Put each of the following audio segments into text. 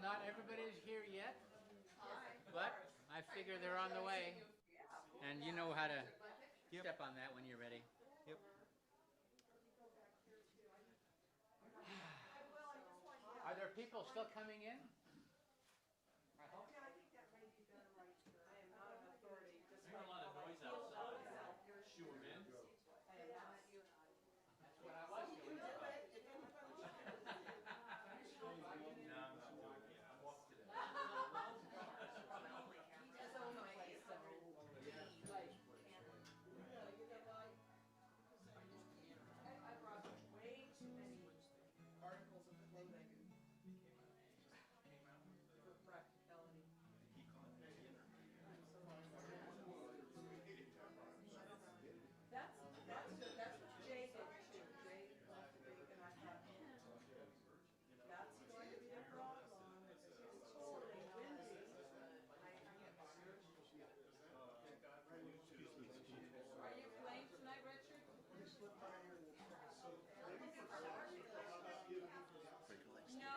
Not everybody's here yet, but I figure they're on the way. And you know how to step on that when you're ready. Yep. Are there people still coming in? Hear a lot of noise outside. Shoo 'em in. That's what I was doing. No, I'm not doing it yet. I'm off today.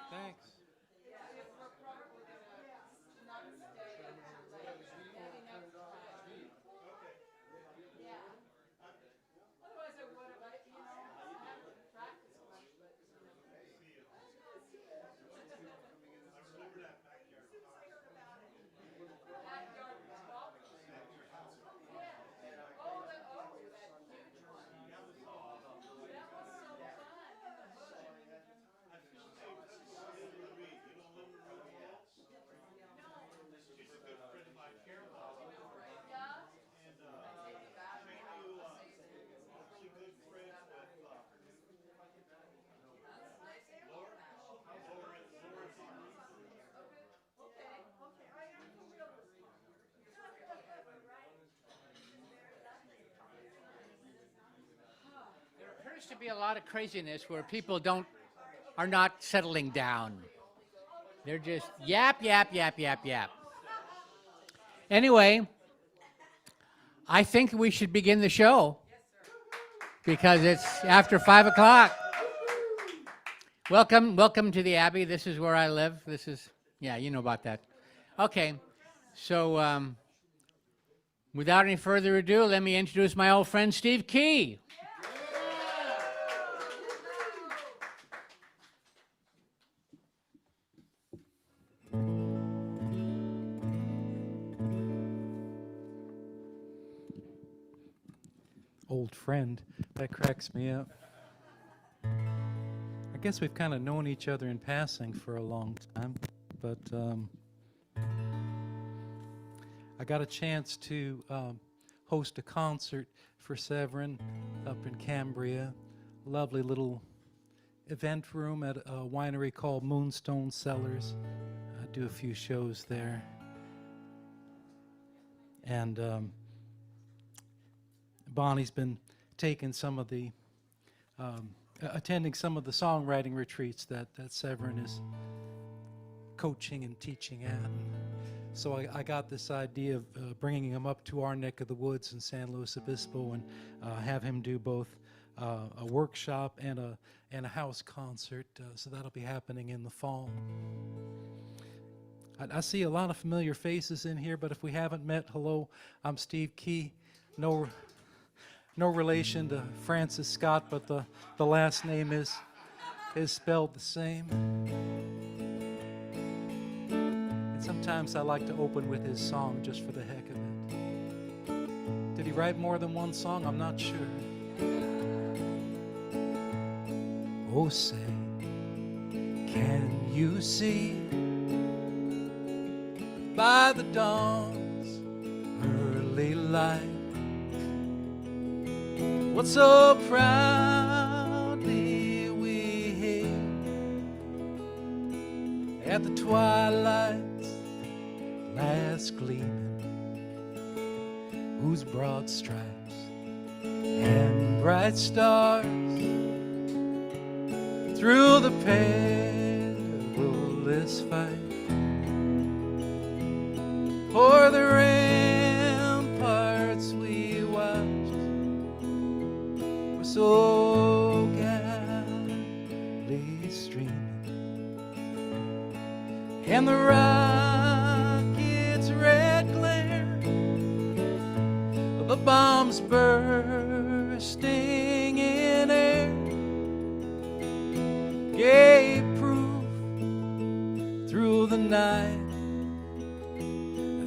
Thanks. There appears to be a lot of craziness where people are not settling down. They're just yap, yap, yap, yap, yap. Anyway, I think we should begin the show because it's after 5 o'clock. Welcome to the Abbey. This is where I live. Yeah, you know about that. Okay, so without any further ado, let me introduce my old friend Steve Key. Old friend. That cracks me up. I guess we've kind of known each other in passing for a long time, but I got a chance to host a concert for Severin up in Cambria. Lovely little event room at a winery called Moonstone Cellars. I do a few shows there. And Bonnie's been taking some of the, attending some of the songwriting retreats that Severin is coaching and teaching at. And so I got this idea of bringing him up to our neck of the woods in San Luis Obispo and have him do both a workshop and a house concert. So that'll be happening in the fall. I see a lot of familiar faces in here, but if we haven't met, hello, I'm Steve Key. No relation to Francis Scott, but the last name is spelled the same. And sometimes I like to open with his song just for the heck of it. Did he write more than one song? I'm not sure. Oh, say, can you see by the dawn's early light what so proudly we hailed at the twilight's last gleaming, whose broad stripes and bright stars through the perilous fight o'er the ramparts we watched were so gallantly streaming, and the rocket's red glare, the bombs bursting in air, gave proof through the night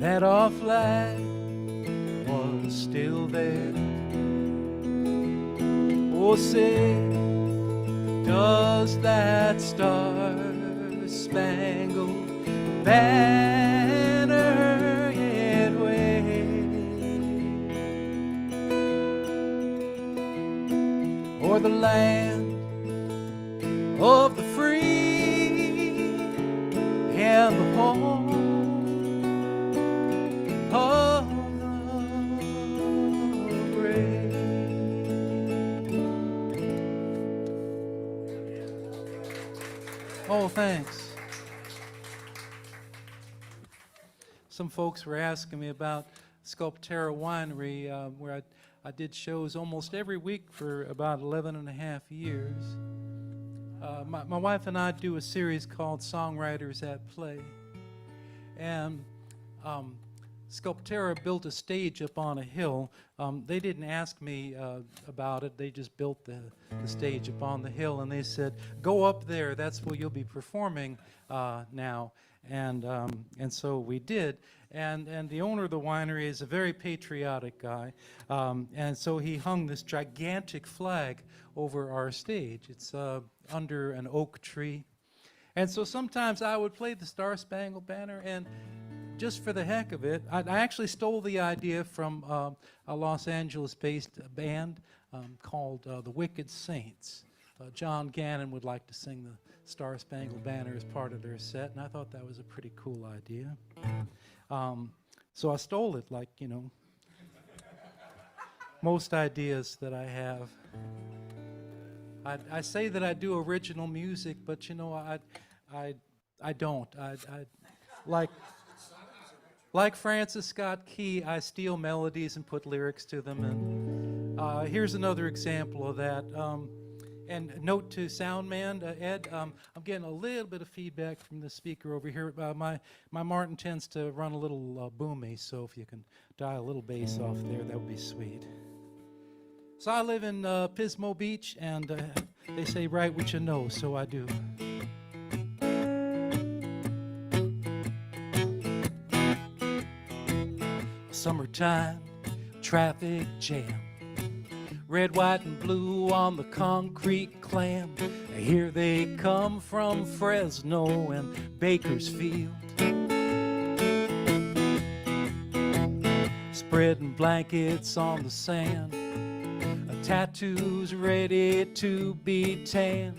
that our flag was still there. Oh, say, does that star-spangled banner yet wave o'er the land of the free and the home of the brave? Oh, thanks. Some folks were asking me about Sculptera Winery, where I did shows almost every week for about 11 and a half years. My wife and I do a series called Songwriters at Play. And Sculptera built a stage up on a hill. They didn't ask me about it. They just built the stage up on the hill, and they said, go up there. That's where you'll be performing now. And so we did. And the owner of the winery is a very patriotic guy. And so he hung this gigantic flag over our stage. It's under an oak tree. And so sometimes I would play the Star-Spangled Banner, and just for the heck of it, I actually stole the idea from a Los Angeles-based band called the Wicked Saints. John Gannon would like to sing the Star-Spangled Banner as part of their set, and I thought that was a pretty cool idea. So I stole it, like, you know, most ideas that I have. I say that I do original music, but you know, I don't. Like Francis Scott Key, I steal melodies and put lyrics to them. And here's another example of that. And note to sound man, Ed, I'm getting a little bit of feedback from the speaker over here. My Martin tends to run a little boomy, so if you can dial a little bass off there, that would be sweet. So I live in Pismo Beach, and they say write what you know, so I do. Summertime, traffic jam, red, white, and blue on the concrete clam. Here they come from Fresno and Bakersfield, spreading blankets on the sand, tattoos ready to be tanned,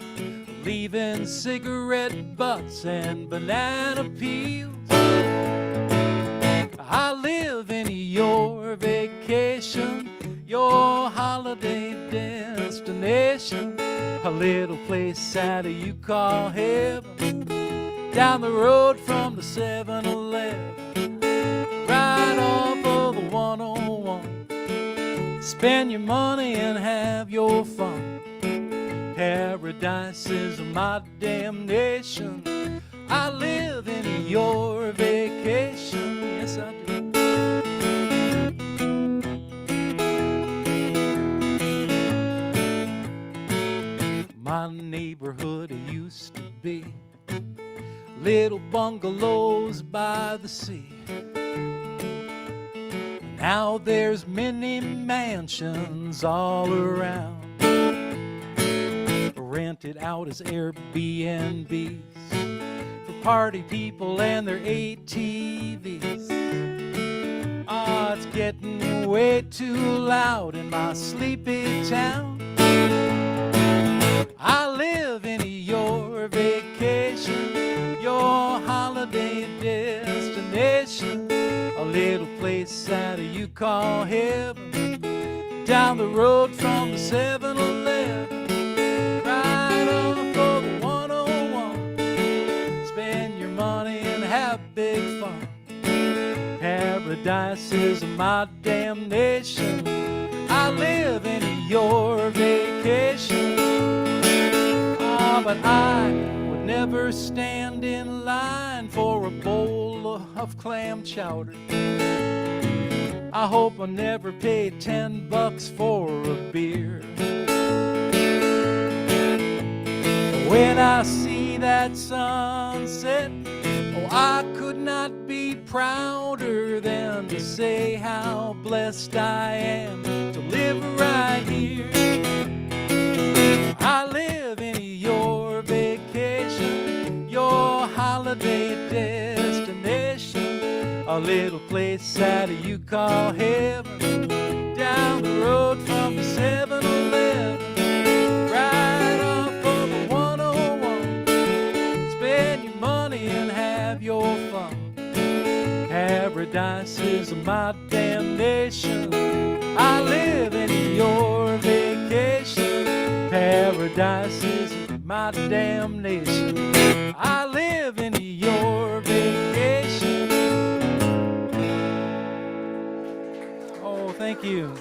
leaving cigarette butts and banana peels. I live in your vacation, your holiday destination, a little place that you call heaven, down the road from the 7-Eleven, right off of the 101. Spend your money and have your fun. Paradise is my damnation. I live in your vacation. Yes, I do. My neighborhood used to be little bungalows by the sea. Now there's many mansions all around, rented out as Airbnbs for party people and their ATVs. Ah, it's getting way too loud in my sleepy town. I live in your vacation, your holiday destination, a little place that you call heaven, down the road from the 7-Eleven, right off of the 101. Spend your money and have big fun. Paradise is my damnation. I live in your vacation. But I would never stand in line for a bowl of clam chowder. I hope I never paid $10 for a beer. When I see that sunset, oh, I could not be prouder than to say how blessed I am to live right here. I live in your vacation, your holiday destination, a little place that you call heaven, down the road from the 7-Eleven, right off of the 101. Spend your money and have your fun. Paradise is my damnation. I live in your vacation. Paradise is my damnation. I live in your vacation. Oh, thank you.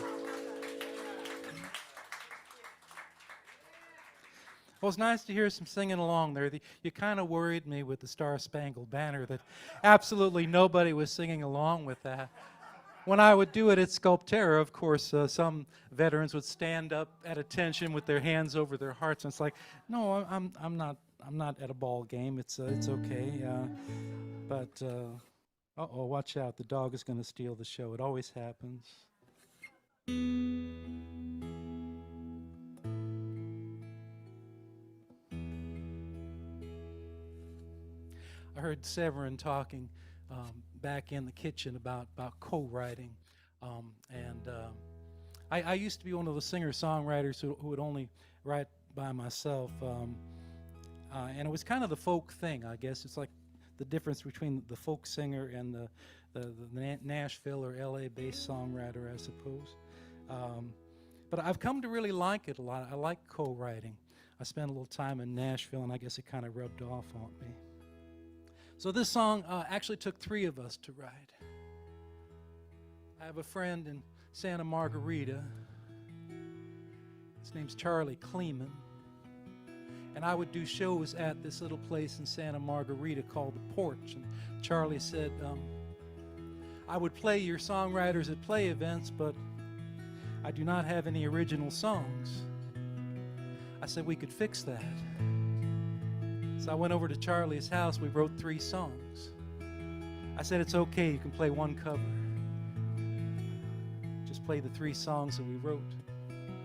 Well, it's nice to hear some singing along there. You kind of worried me with the Star Spangled Banner that absolutely nobody was singing along with that. When I would do it at Sculptera, of course, some veterans would stand up at attention with their hands over their hearts, and it's like, no, I'm not at a ball game. It's okay. But uh-oh, watch out! The dog is going to steal the show. It always happens. I heard Severin talking back in the kitchen about co-writing, I used to be one of the singer-songwriters who would only write by myself, and it was kind of the folk thing, I guess. It's like the difference between the folk singer and the Nashville or LA-based songwriter, I suppose. But I've come to really like it a lot. I like co-writing. I spent a little time in Nashville, and I guess it kind of rubbed off on me. So this song actually took 3 of us to write. I have a friend in Santa Margarita. His name's Charlie Kleeman. And I would do shows at this little place in Santa Margarita called The Porch. And Charlie said, I would play your songwriters at play events, but I do not have any original songs. I said we could fix that. So I went over to Charlie's house. We wrote 3 songs. I said, it's okay, you can play 1 cover. Just play the 3 songs that we wrote.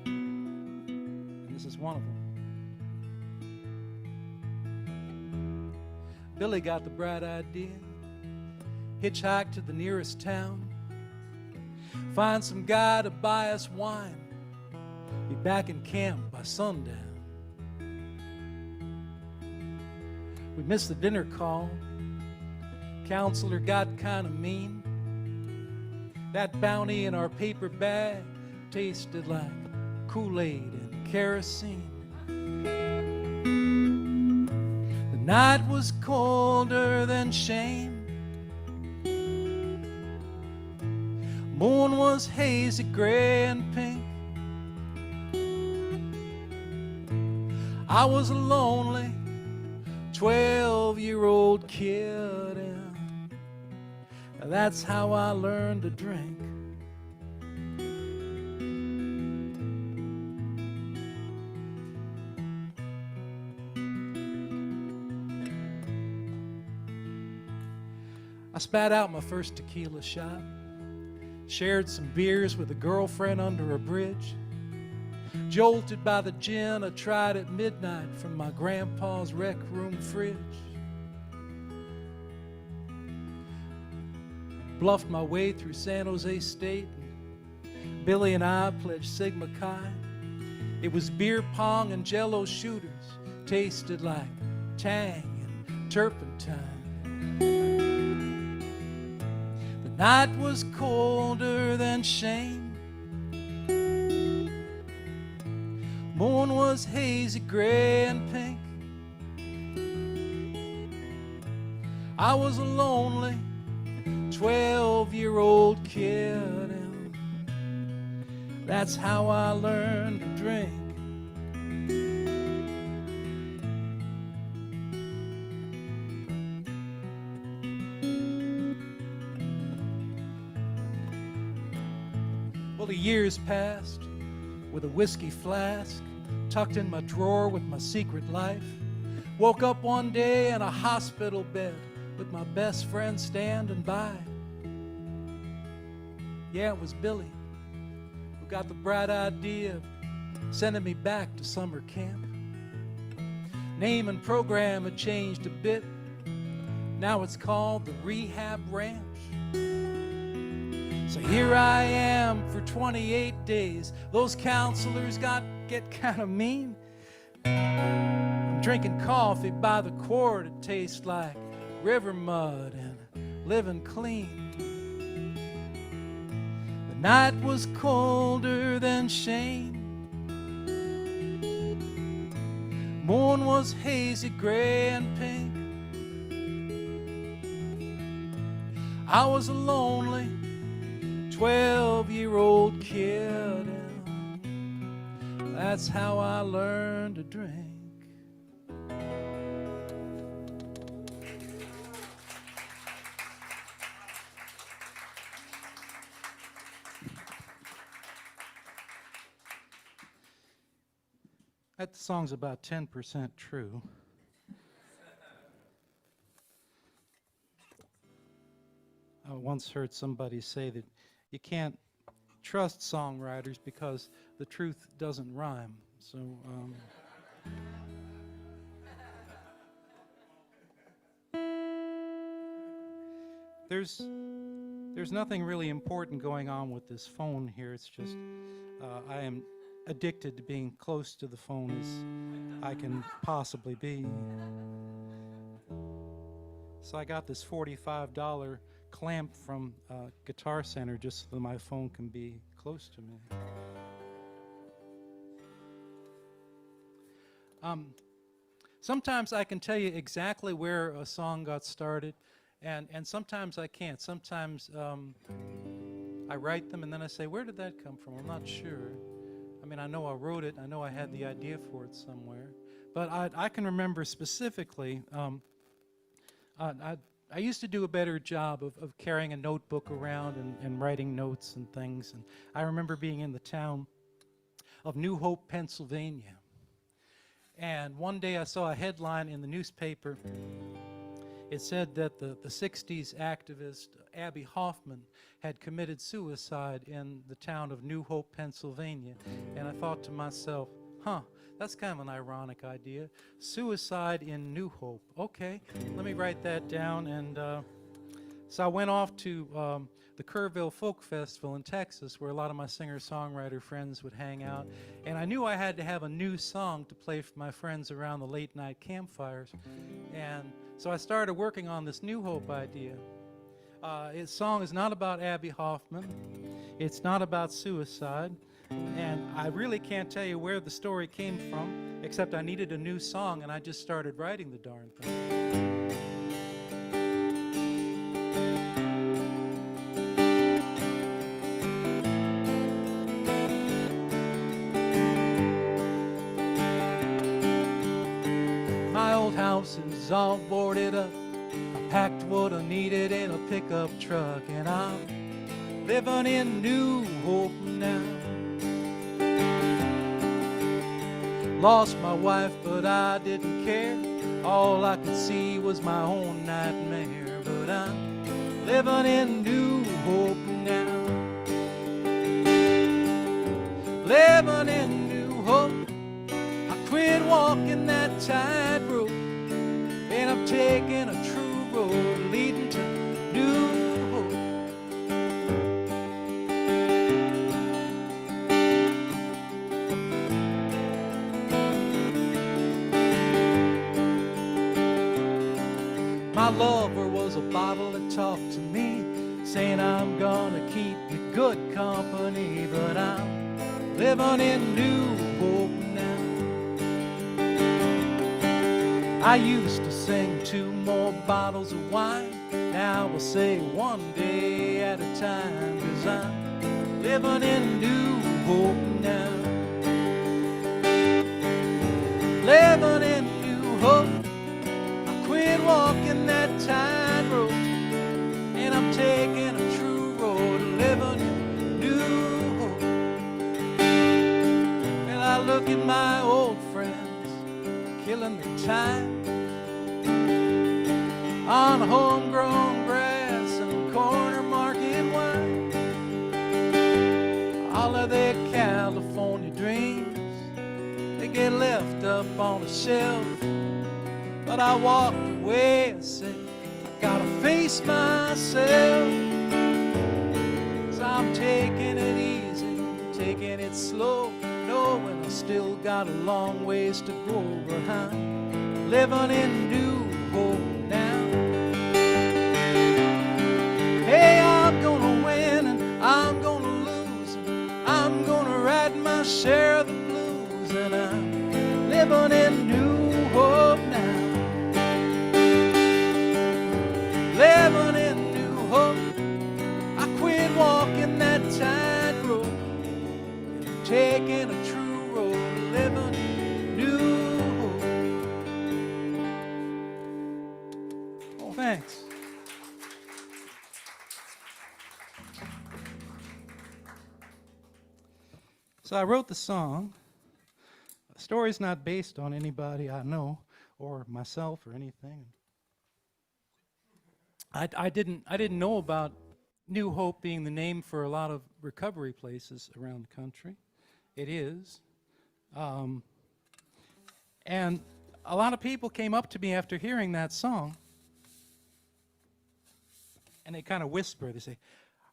And this is one of them. Billy got the bright idea. Hitchhike to the nearest town. Find some guy to buy us wine. Be back in camp by sundown. We missed the dinner call. Counselor got kind of mean. That bounty in our paper bag tasted like Kool-Aid and kerosene. The night was colder than shame. Moon was hazy, gray and pink. I was a lonely 12-year-old kid, and that's how I learned to drink. I spat out my first tequila shot, shared some beers with a girlfriend under a bridge. Jolted by the gin I tried at midnight from my grandpa's rec room fridge. Bluffed my way through San Jose State. Billy and I pledged Sigma Chi. It was beer pong and jello shooters. Tasted like Tang and turpentine. The night was colder than shame. Moon was hazy, gray and pink. I was a lonely 12-year-old kid, and that's how I learned to drink. Well, the years passed with a whiskey flask tucked in my drawer with my secret life. Woke up one day in a hospital bed with my best friend standing by. Yeah, it was Billy who got the bright idea of sending me back to summer camp. Name and program had changed a bit. Now it's called the Rehab Ranch. So here I am for 28 days. Those counselors get kind of mean. I'm drinking coffee by the quart. It tastes like river mud and living clean. The night was colder than shame. Morn was hazy, gray and pink. I was a lonely 12-year-old kid, and that's how I learned to drink. That song's about 10% true. I once heard somebody say that you can't trust songwriters because the truth doesn't rhyme. So, there's nothing really important going on with this phone here. It's just I am addicted to being close to the phone as I can possibly be. So I got this $45 clamp from Guitar Center just so that my phone can be close to me. Sometimes I can tell you exactly where a song got started, and sometimes I can't. Sometimes I write them and then I say, where did that come from? I'm not sure. I mean, I know I wrote it. I know I had the idea for it somewhere. But I can remember specifically, I used to do a better job of carrying a notebook around and writing notes and things. And I remember being in the town of New Hope, Pennsylvania. And one day I saw a headline in the newspaper. It said that the 60s activist Abbie Hoffman had committed suicide in the town of New Hope, Pennsylvania. And I thought to myself, that's kind of an ironic idea. Suicide in New Hope. Okay, let me write that down. And so I went off to the Kerrville Folk Festival in Texas, where a lot of my singer-songwriter friends would hang out. And I knew I had to have a new song to play for my friends around the late-night campfires. And so I started working on this New Hope idea. His song is not about Abbie Hoffman. It's not about suicide. And I really can't tell you where the story came from, except I needed a new song, and I just started writing the darn thing. My old house is all boarded up. I packed what I needed in a pickup truck, and I'm living in New Hope now. Lost my wife, but I didn't care. All I could see was my own nightmare. But I'm living in New Hope now. Living in New Hope. I quit walking that tightrope, and I'm taking a true road leading to New Hope. My lover was a bottle that talked to me, saying I'm gonna keep you good company. But I'm living in New Hope now. I used to sing 2 more bottles of wine. Now I'll say 1 day at a time, 'cause I'm living in New Hope now. Living in New Hope. Quit walking that tightrope, and I'm taking a true road, living in New Hope. up on a shelf. But I walked away and said, I gotta face myself. 'Cause I'm taking it easy, taking it slow, knowing I still got a long ways to go behind living in New Hope now. Hey, I'm gonna win and I'm gonna lose, and I'm gonna write my share of the blues, and I'm living in New Hope now. Living in New Hope. I quit walking that tightrope, taking a true road, living in New Hope. Oh, thanks. So I wrote the song. The story's not based on anybody I know or myself or anything. I didn't know about New Hope being the name for a lot of recovery places around the country. It is. And a lot of people came up to me after hearing that song, and they kind of whisper. They say,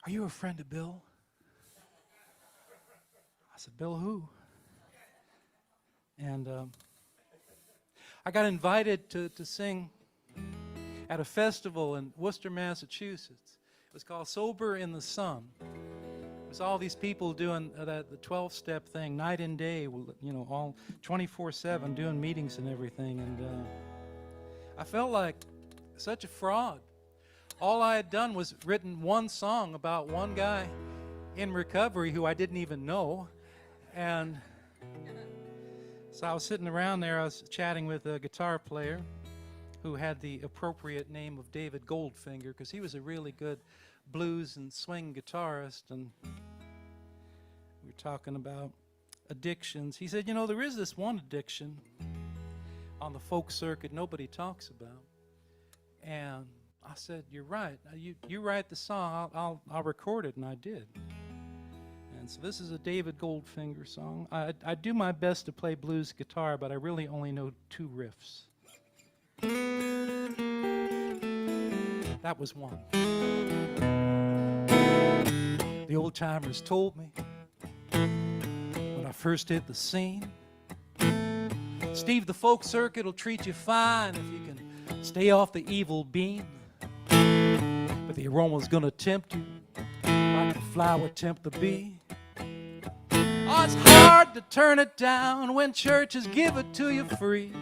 "Are you a friend of Bill?" I said, "Bill who?" And I got invited to sing at a festival in Worcester, Massachusetts. It was called Sober in the Sun. It was all these people doing the 12-step thing, night and day, you know, all 24/7, doing meetings and everything. And I felt like such a fraud. All I had done was written one song about one guy in recovery who I didn't even know. And so I was sitting around there, I was chatting with a guitar player who had the appropriate name of David Goldfinger, because he was a really good blues and swing guitarist, and we were talking about addictions. He said, "You know, there is this one addiction on the folk circuit nobody talks about." And I said, "You're right. You write the song, I'll record it," and I did. And so this is a David Goldfinger song. I do my best to play blues guitar, but I really only know 2 riffs. That was one. The old timers told me when I first hit the scene, "Steve, the folk circuit will treat you fine if you can stay off the evil bean. But the aroma's gonna tempt you like the flower tempt the bee. Oh, it's hard to turn it down when churches give it to you free.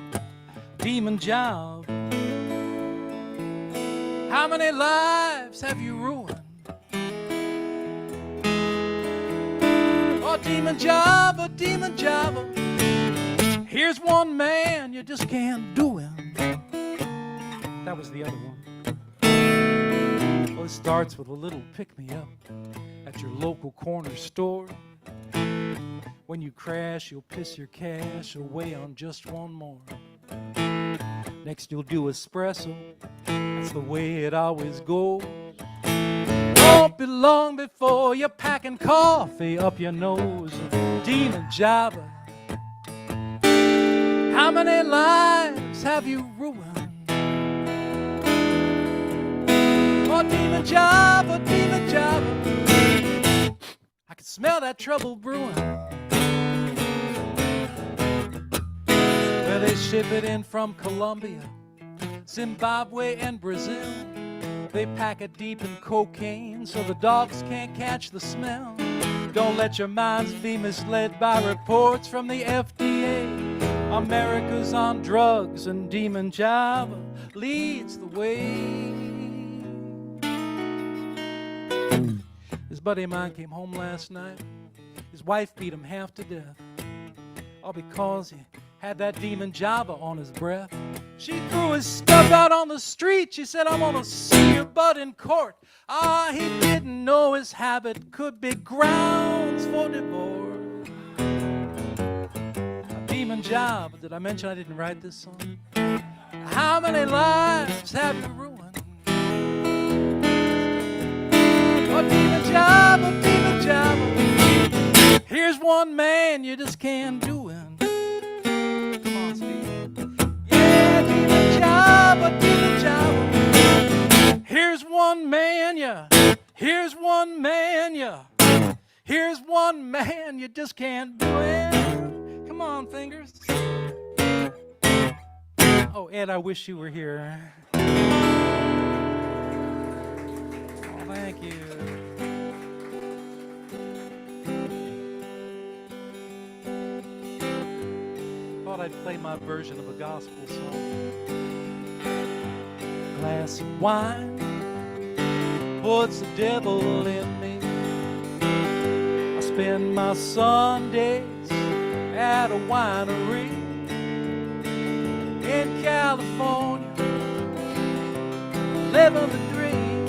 Demon job. How many lives have you ruined? Oh, demon job, oh, demon job. Here's one man you just can't do him." That was the other one. Well, it starts with a little pick-me-up at your local corner store. When you crash, you'll piss your cash away on just one more. Next you'll do espresso, that's the way it always goes. Won't be long before you're packing coffee up your nose. Demon Java, how many lives have you ruined? Oh, Demon Java, Demon Java, I can smell that trouble brewing. Well, they ship it in from Colombia, Zimbabwe, and Brazil. They pack it deep in cocaine so the dogs can't catch the smell. Don't let your minds be misled by reports from the FDA. America's on drugs and Demon Java leads the way. This buddy of mine came home last night. His wife beat him half to death, all because he had that Demon Java on his breath. She threw his stuff out on the street. She said, "I'm gonna see your butt in court." Ah, he didn't know his habit could be grounds for divorce. Demon Java, did I mention I didn't write this song? How many lives have you ruined? Oh, Demon Java, Demon Java, here's one man you just can't do it. Come on, but do the job. Here's one man, yeah. Here's one man, yeah. Here's one man, you just can't do it. Come on, fingers. Oh, Ed, I wish you were here. Oh, thank you. Thought I'd play my version of a gospel song. Glass of wine puts the devil in me. I spend my Sundays at a winery in California, living the dream.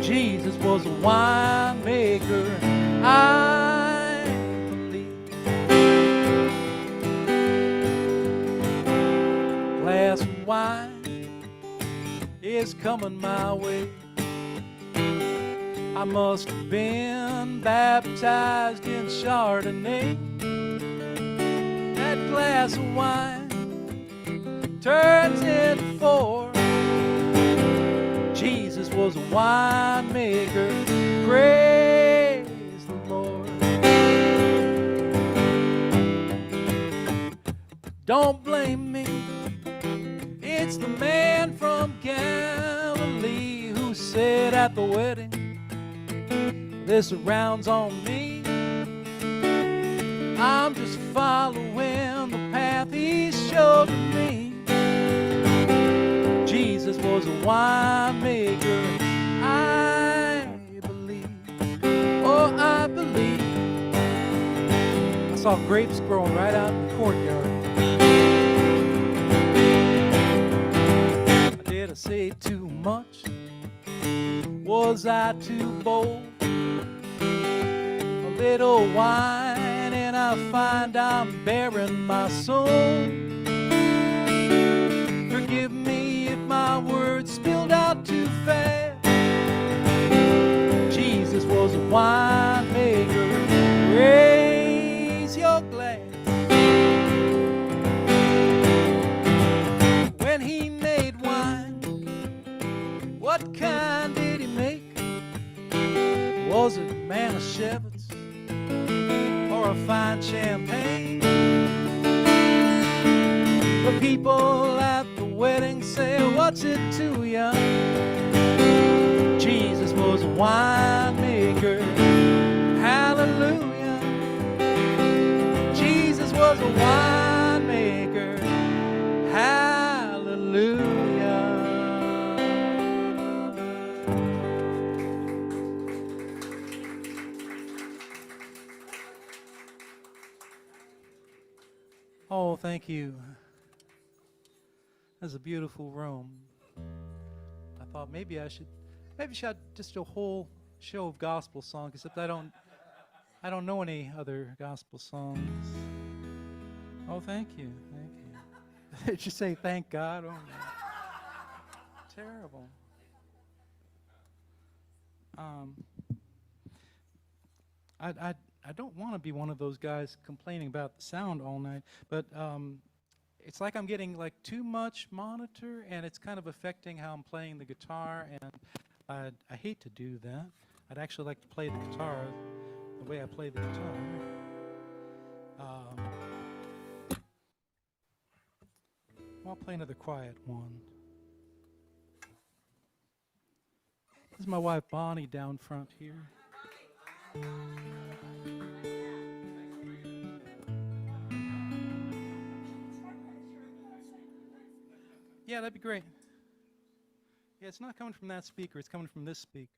Jesus was a winemaker, I believe. Glass of wine is coming my way. I must have been baptized in Chardonnay. That glass of wine turns into four. Jesus was a winemaker, praise the Lord. Don't blame me, it's the man from Galilee who said at the wedding, this round's on me. I'm just following the path he showed to me. Jesus was a winemaker, I believe. Oh, I believe. I saw grapes growing right out in the courtyard. Did I say too much? Was I too bold? A little wine and I find I'm bearing my soul. Forgive me if my words spilled out too fast. Jesus was a winemaker, raise your glass. When he made wine, what kind did he make? Was it Manischewitz or a fine champagne? The people at the wedding say, what's it to ya? Jesus was a winemaker, hallelujah. Jesus was a winemaker, hallelujah. Oh, thank you. That's a beautiful room. I thought maybe I should just do a whole show of gospel songs, except I don't know any other gospel songs. Oh, thank you. Did you say thank God? Oh, no. Terrible. I don't want to be one of those guys complaining about the sound all night, but it's like I'm getting like too much monitor, and it's kind of affecting how I'm playing the guitar, and I hate to do that. I'd actually like to play the guitar the way I play the guitar. I'll play another quiet one. This is my wife Bonnie down front here. Yeah, that'd be great. Yeah, it's not coming from that speaker, it's coming from this speaker.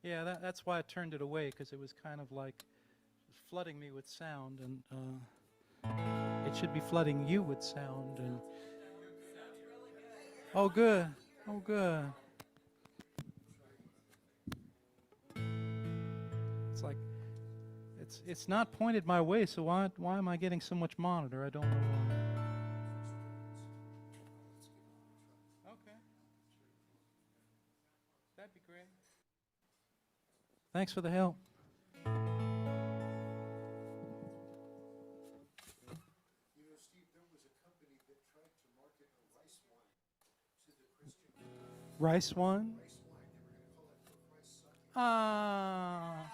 Yeah, that's why I turned it away, because it was kind of like flooding me with sound, and it should be flooding you with sound. And oh, good. Oh, good. It's like it's not pointed my way, so why am I getting so much monitor? I don't know why. Okay. That'd be great. Thanks for the help. You know, Steve, there was a company that tried to market a rice wine Rice wine? Ah,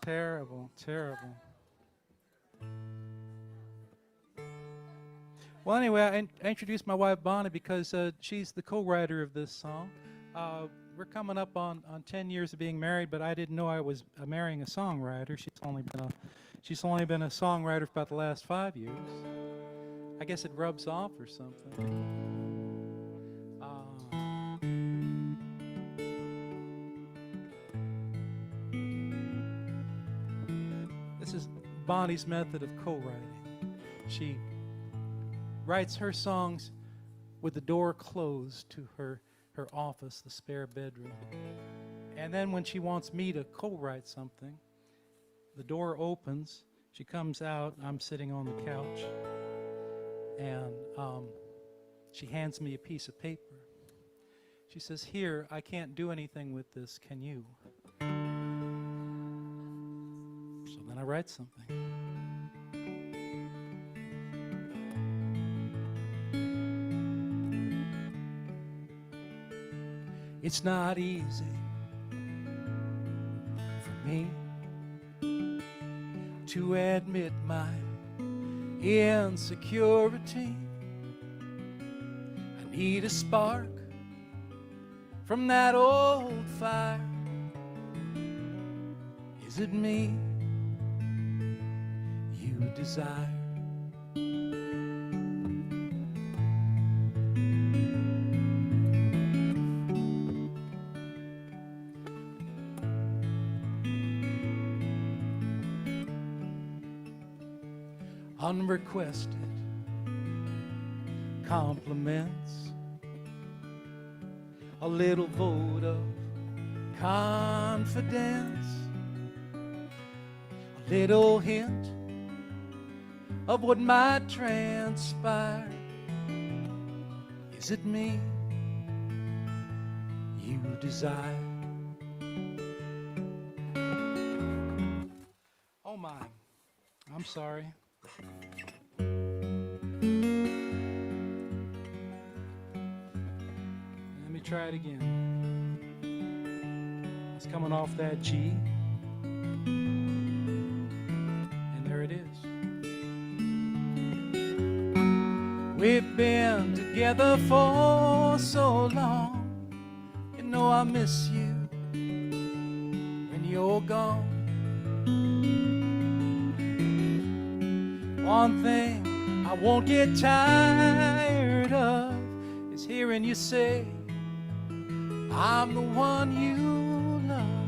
terrible, terrible. Well, anyway, I introduced my wife Bonnie because she's the co-writer of this song. We're coming up on 10 years of being married, but I didn't know I was marrying a songwriter. She's only been a songwriter for about the last 5 years. I guess it rubs off or something. This is Bonnie's method of co-writing. She writes her songs with the door closed to her office, the spare bedroom. And then when she wants me to co-write something, the door opens, she comes out, I'm sitting on the couch, and she hands me a piece of paper. She says, "Here, I can't do anything with this, can you?" So then I write something. It's not easy for me to admit my insecurity. I need a spark from that old fire. Is it me you desire? Unrequested compliments, a little vote of confidence, a little hint of what might transpire. Is it me you desire? Oh my, I'm sorry. Let me try it again. It's coming off that G. And there it is. We've been together for so long. You know I miss you when you're gone. One thing I won't get tired of is hearing you say I'm the one you love.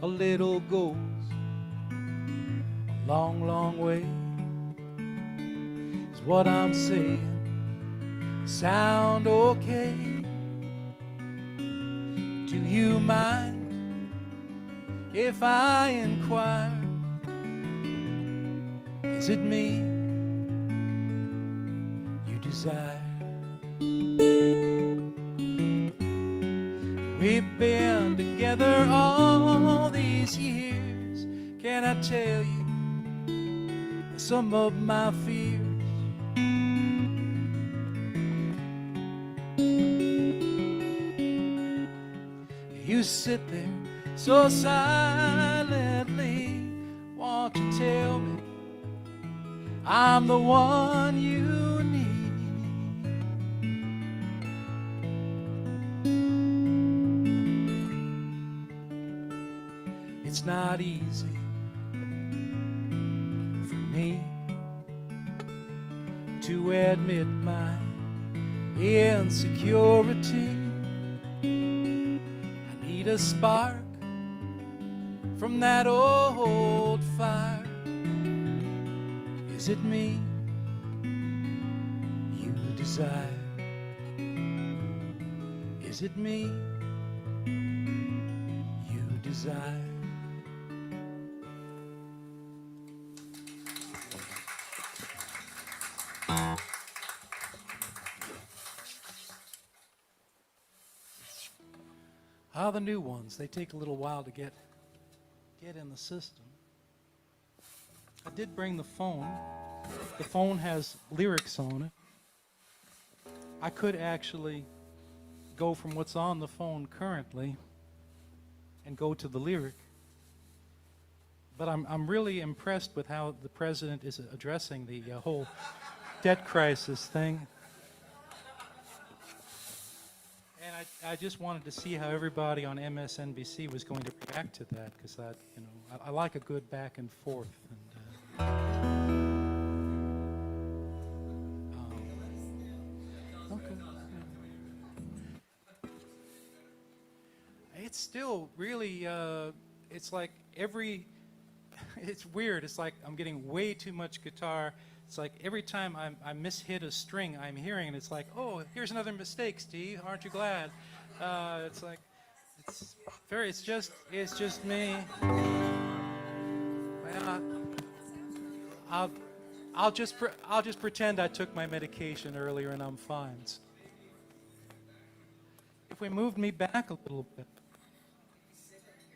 A little goes a long, long way is what I'm saying. Sound okay? Do you mind if I inquire? Is it me you desire? We've been together all these years. Can I tell you some of my fears? You sit there so silently. Won't you tell me I'm the one you need? It's not easy for me to admit my insecurity. A spark from that old fire. Is it me you desire? Is it me you desire? The new ones, they take a little while to get in the system. I did bring the phone. The phone has lyrics on it. I could actually go from what's on the phone currently and go to the lyric. But I'm really impressed with how the president is addressing the whole debt crisis thing. And I just wanted to see how everybody on MSNBC was going to react to that, because I like a good back and forth. Okay. It's still really, it's like it's weird. It's like I'm getting way too much guitar. It's like every time I mishit a string I'm hearing, and it's like, oh, here's another mistake, Steve. Aren't you glad? It's like, it's just me. Well, I'll just pretend I took my medication earlier and I'm fine. If we moved me back a little bit.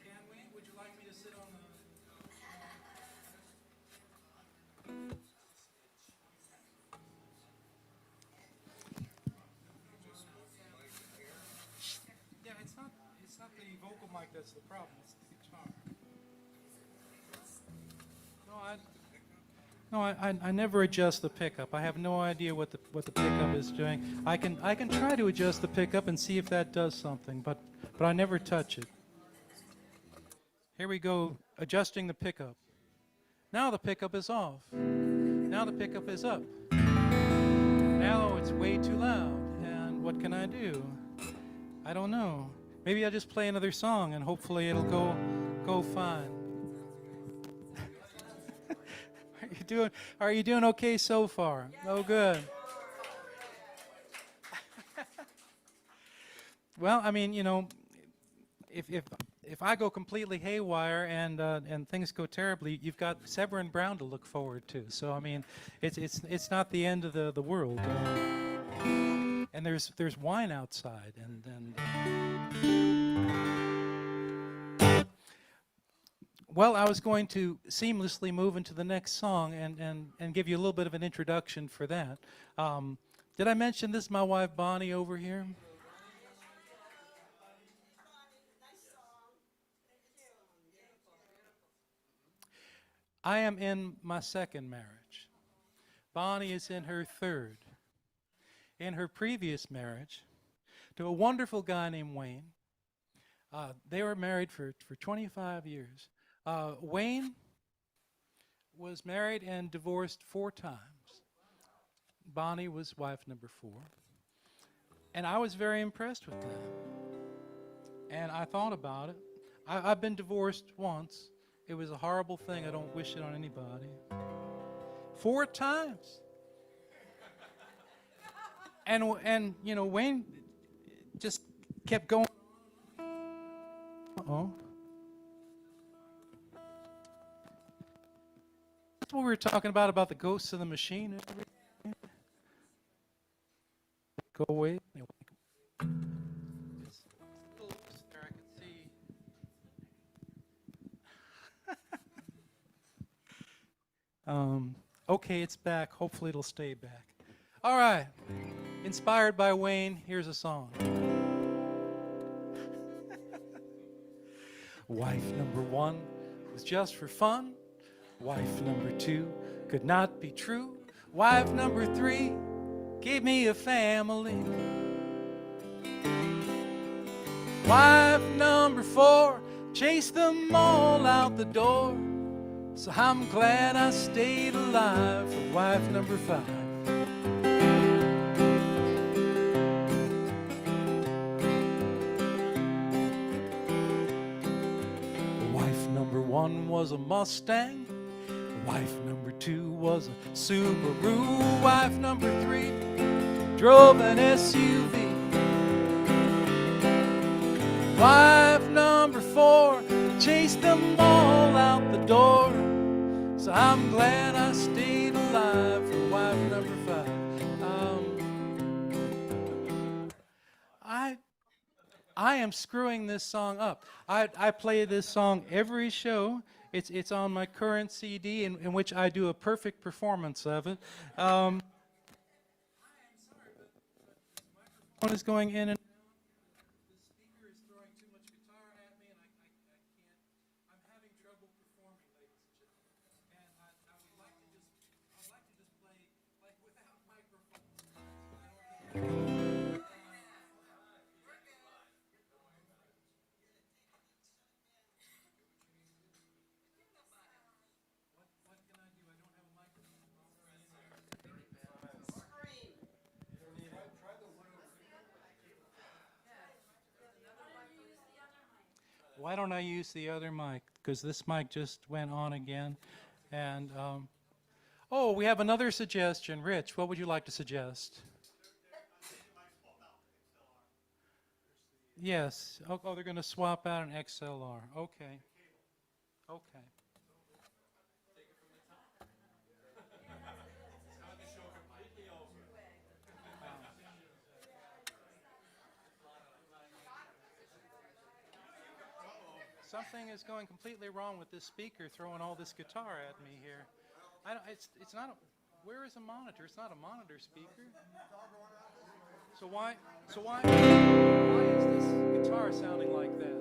Can we? Would you like me to sit on the... Yeah, it's not the vocal mic that's the problem, it's the guitar. I never adjust the pickup. I have no idea what the pickup is doing. I can try to adjust the pickup and see if that does something, but I never touch it. Here we go, adjusting the pickup. Now the pickup is off. Now the pickup is up. Now it's way too loud. And what can I do? I don't know. Maybe I'll just play another song and hopefully it'll go fine. Are you doing okay so far? Oh, good. Well, I mean, if I go completely haywire and things go terribly, you've got Severin Brown to look forward to. So I mean, it's not the end of the world. And there's wine outside, and well, I was going to seamlessly move into the next song and give you a little bit of an introduction for that. Did I mention this is my wife Bonnie over here? I am in my second marriage. Bonnie is in her third. In her previous marriage to a wonderful guy named Wayne, they were married for 25 years. Wayne was married and divorced 4 times. Bonnie was wife number 4. And I was very impressed with that. And I thought about it. I've been divorced once. It was a horrible thing. I don't wish it on anybody. 4 times. And Wayne just kept going. Uh-oh. That's what we were talking about the ghosts of the machine and everything. Go away. It's a little loose there, I can see. Okay, it's back. Hopefully it'll stay back. All right. Inspired by Wayne, here's a song. Wife number 1 was just for fun. Wife number 2 could not be true. Wife number 3 gave me a family. Wife number 4 chased them all out the door. So I'm glad I stayed alive for wife number 5. Wife number 1 was a Mustang. Wife number 2 was a Subaru. Wife number 3 drove an SUV. Wife number 4 chased them all out the door. So I'm glad I stayed alive for wife number 5. I am screwing this song up. I play this song every show, It's on my current CD, in which I do a perfect performance of it. One is going in and the speaker is throwing too much guitar at me, and I can't. I'm having trouble performing, ladies and gentlemen. And I would like to just play like without microphones. I don't think what can I do? I don't have a microphone. Why don't I use the other mic? Because this mic just went on again. And, oh, we have another suggestion. Rich, what would you like to suggest? Yes. Oh, they're going to swap out an XLR. Okay. Okay. Something is going completely wrong with this speaker throwing all this guitar at me here. It's not a, where is a monitor? It's not a monitor speaker. So why is this guitar sounding like that?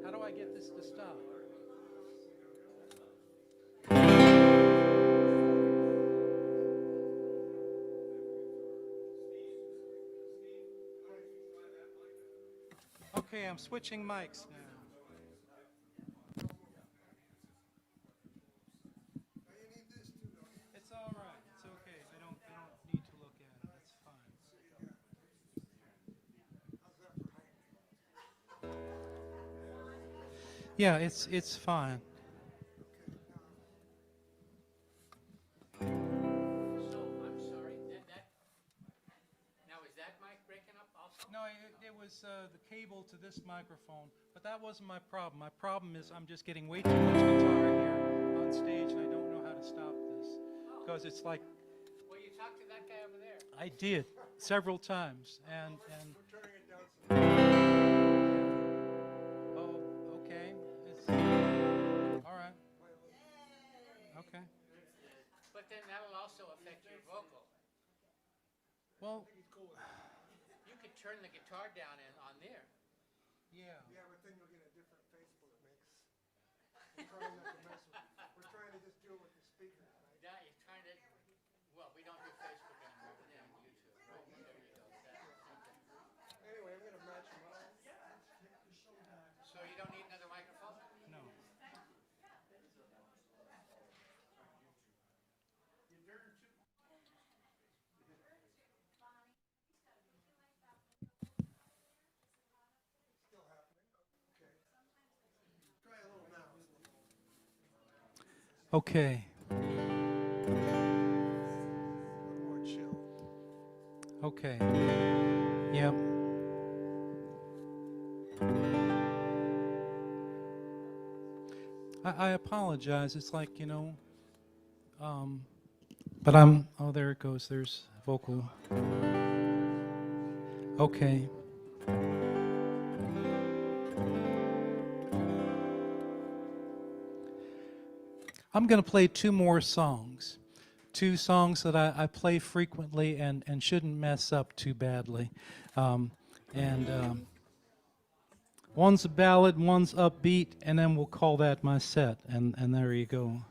How do I get this to stop? Okay, I'm switching mics now. It's all right. It's okay. I don't need to look at it. That's fine. Yeah, it's fine. So, I'm sorry, now is that mic breaking up also? No, it was the cable to this microphone, but that wasn't my problem. My problem is I'm just getting way too much guitar here on stage, and I don't know how to stop this. Because it's like... Well, you talked to that guy over there. I did, several times, and oh, okay. All right. Okay. But then that'll also affect your vocal. Well, You could turn the guitar down on there. yeah. Yeah, but then you'll get a different Facebook mix. We're trying not to mess with, we're trying to just deal with the speakers, right? Now you're trying to, well, we don't do Facebook anymore, we're doing YouTube, right? There you go. Anyway, I'm gonna match them up. So you don't need another microphone? No. Still happening, okay. Try a little now. Okay. A little more chill. Okay. Yep. I apologize. It's like, but oh, there it goes. There's vocal. Okay. I'm going to play two more songs. Two songs that I play frequently and shouldn't mess up too badly. One's a ballad, one's upbeat, and then we'll call that my set. And there you go.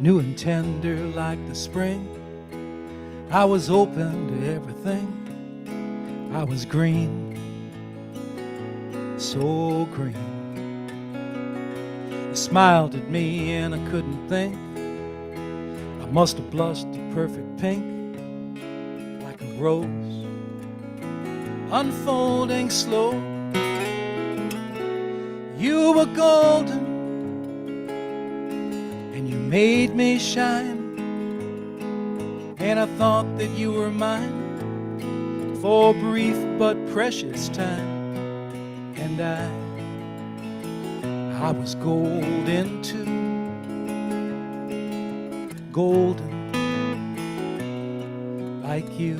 New and tender like the spring, I was open to everything. I was green, so green. You smiled at me and I couldn't think. I must have blushed a perfect pink, like a rose, unfolding slow. You were golden, and you made me shine, and I thought that you were mine for a brief but precious time. And I was golden too, golden like you.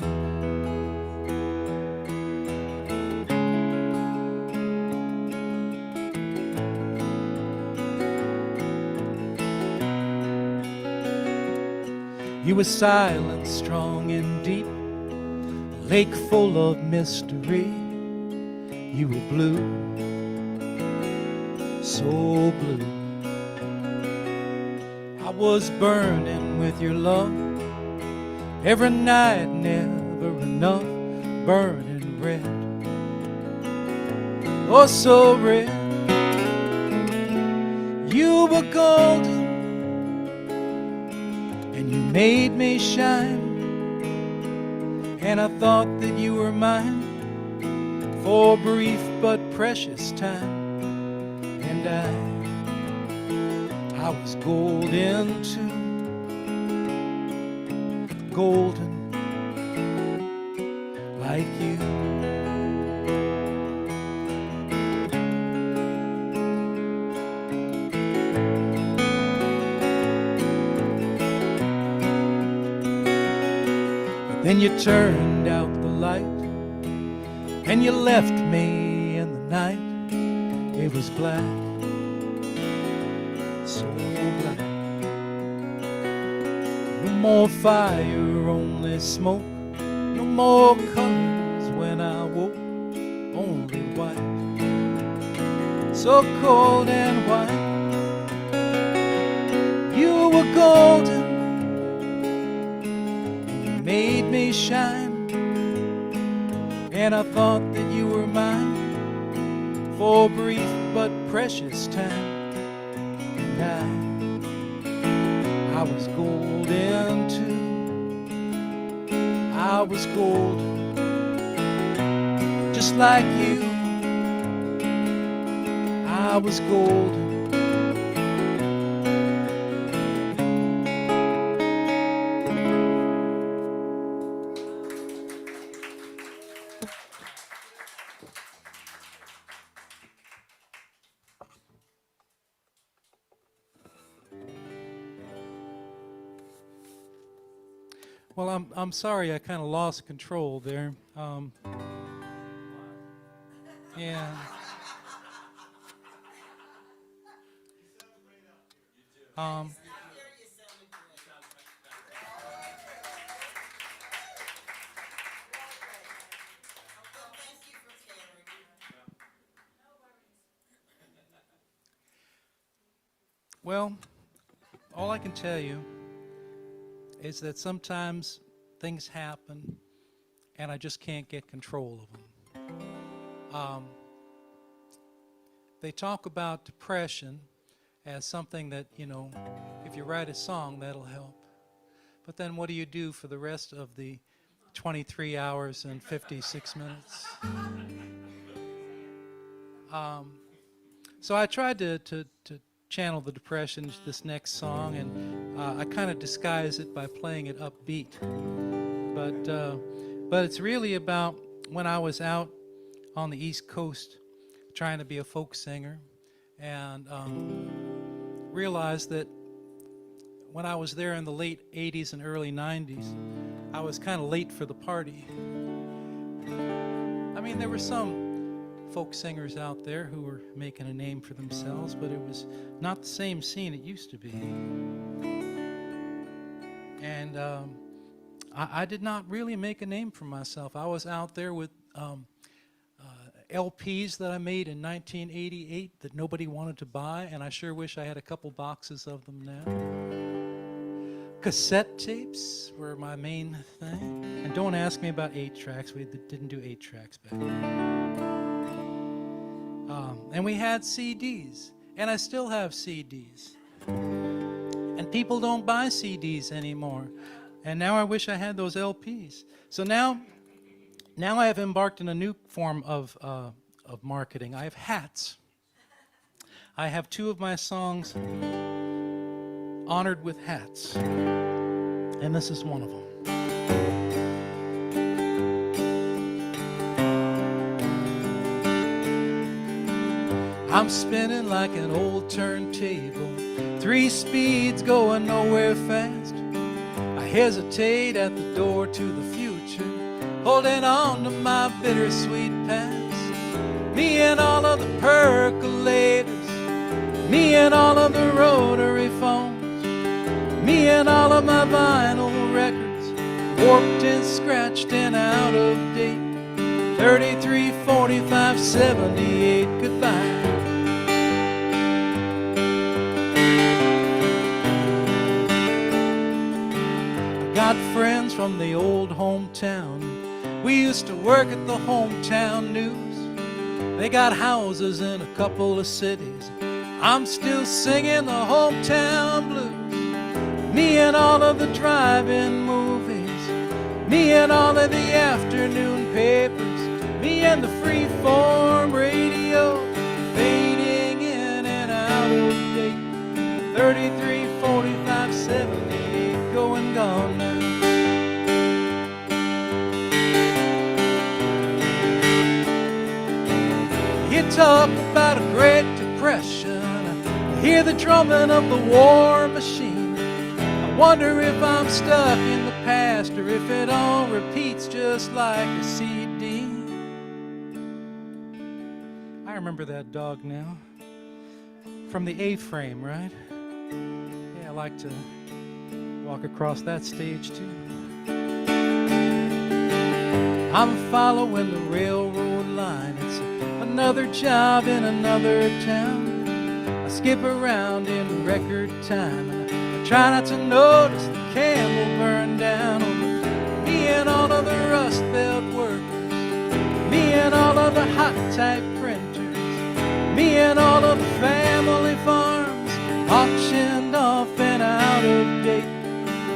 You were silent, strong and deep, a lake full of mystery. You were blue, so blue. I was burning with your love, every night, never enough, burning red, oh so red. You were golden, and you made me shine, and I thought that you were mine for a brief but precious time. And I was golden too, golden like you. Then you turned out the light, and you left me in the night. It was black, so black. No more fire, only smoke. No more colors when I woke, only white. So cold and white. You were golden, made me shine, and I thought that you were mine for a brief but precious time. And I was golden too, I was golden just like you. I was golden. Well, I'm sorry, I kind of lost control there. Yeah. Well, all I can tell you is that sometimes things happen and I just can't get control of them. They talk about depression as something that, you know, if you write a song, that'll help. But then what do you do for the rest of the 23 hours and 56 minutes? So I tried to channel the depression this next song, and I kind of disguise it by playing it upbeat. But it's really about when I was out on the East Coast trying to be a folk singer, and realized that when I was there in the late 80s and early 90s, I was kind of late for the party. I mean, there were some folk singers out there who were making a name for themselves, but it was not the same scene it used to be. And I did not really make a name for myself. I was out there with LPs that I made in 1988 that nobody wanted to buy, and I sure wish I had a couple boxes of them now. Cassette tapes were my main thing. And don't ask me about 8-tracks. We didn't do 8-tracks back then. And we had CDs, and I still have CDs. And people don't buy CDs anymore. And now I wish I had those LPs. So now I have embarked on a new form of marketing. I have hats. I have 2 of my songs honored with hats. And this is one of them. I'm spinning like an old turntable, 3 speeds going nowhere fast. I hesitate at the door to the future, holding on to my bittersweet past. Me and all of the percolators, me and all of the rotary phones, me and all of my vinyl records, warped and scratched and out of date. 33, 45, 78, goodbye. I got friends from the old hometown. We used to work at the hometown news. They got houses in a couple of cities. I'm still singing the hometown blues. Me and all of the drive-in movies, me and all of the afternoon papers, me and the free-form radio, fading in and out of date. 33, 45, 78, going gone now. You talk about a Great Depression, I hear the drumming of the war machine. I wonder if I'm stuck in the past or if it all repeats just like a CD. I remember that dog now. From the A-frame, right? Yeah, I like to walk across that stage too. I'm following the railroad line. It's another job in another town. I skip around in record time, and I try not to notice the candle burn down. Me and all of the Rust Belt workers, me and all of the hot type printers, me and all of the family farms, auctioned off and out of date.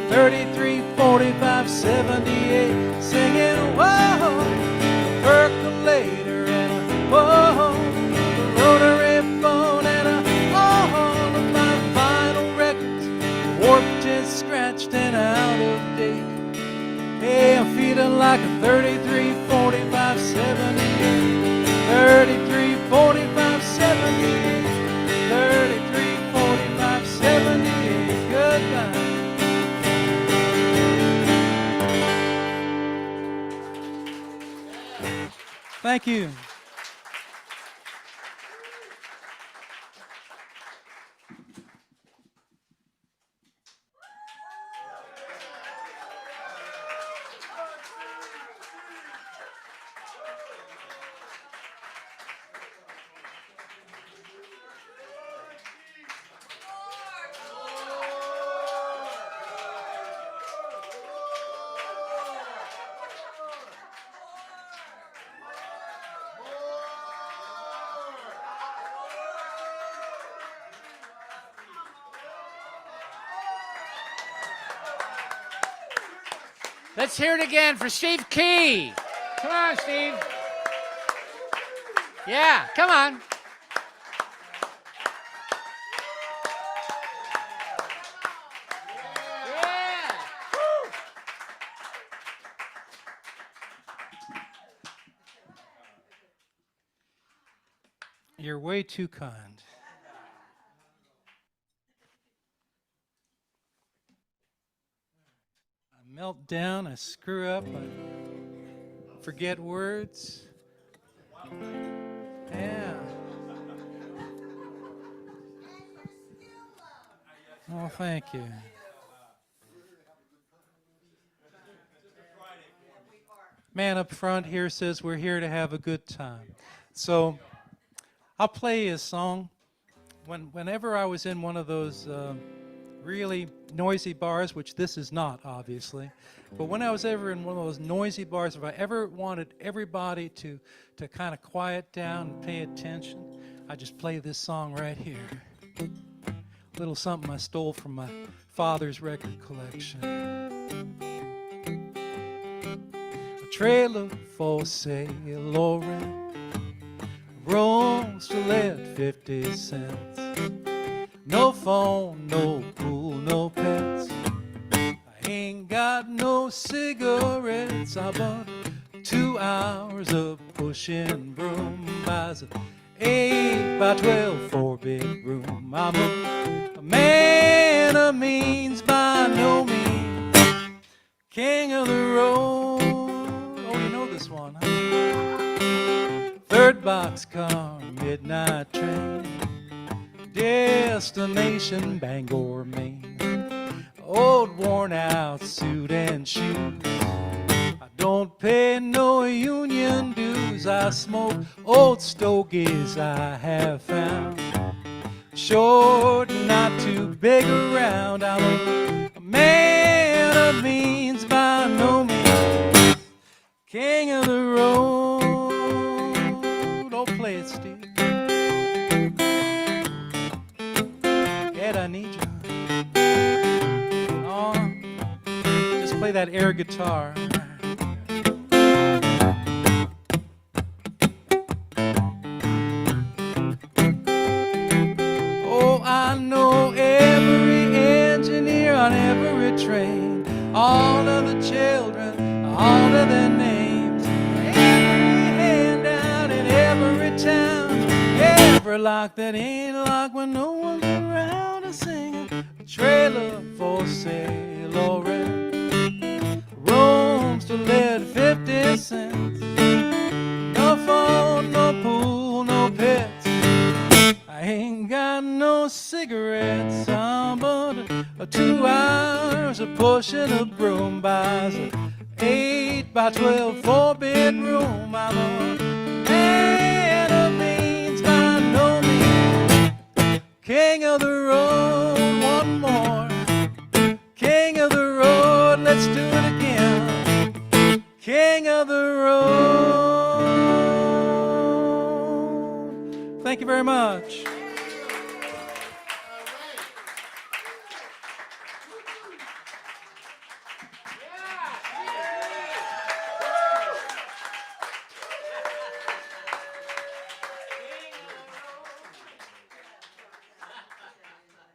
33, 45, 78, singing whoa, percolator and a whoa, rotary phone and a all of my vinyl records, warped and scratched and out of date. Hey, I'm feeling like a 33, 45, 78, 33, 45, 78, 33, 45, 78, goodbye. Thank you. Let's hear it again for Steve Key. Come on, Steve. Yeah, come on. Yeah. Woo. You're way too kind. I melt down, I screw up, I forget words. Yeah. Oh, thank you. Man up front here says we're here to have a good time. So I'll play a song. Whenever I was in one of those really noisy bars, which this is not, obviously, but when I was ever in one of those noisy bars, if I ever wanted everybody to kind of quiet down and pay attention, I just play this song right here. A little something I stole from my father's record collection. A trailer for sale or rent, room still at 50 cents. No phone, no pool, no pets. I ain't got no cigarettes. I bought 2 hours of pushing broom. Buys 8x12 4-bedroom. I'm a man of means by no means, king of the road. Oh, you know this one, huh? Third boxcar, midnight train, destination Bangor, Maine. Old worn out suit and shoes, I don't pay no union dues. I smoke old stogies I have found, short and not too big around. I'm a man of means by no means, king of the road. Don't play it, Steve. Ed, I need you. Oh, just play that air guitar. Oh, I know every engineer on every train, all of the children, all of their names, every handout in every town, every lock that ain't locked when no one's around to sing it. A trailer for sale or rent, rooms to let 50 cents, no phone, no pool, no pets. I ain't got no cigarettes, but 2 hours of pushing a broom buys a 8x12 4-bedroom. I'm a man of means by no means, king of the road. One more, king of the road. Let's do it again, king of the road. Thank you very much.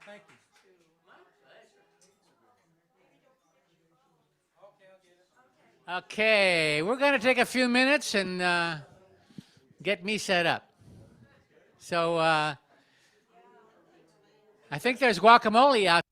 Thank you. Okay, we're going to take a few minutes and get me set up. So I think there's guacamole out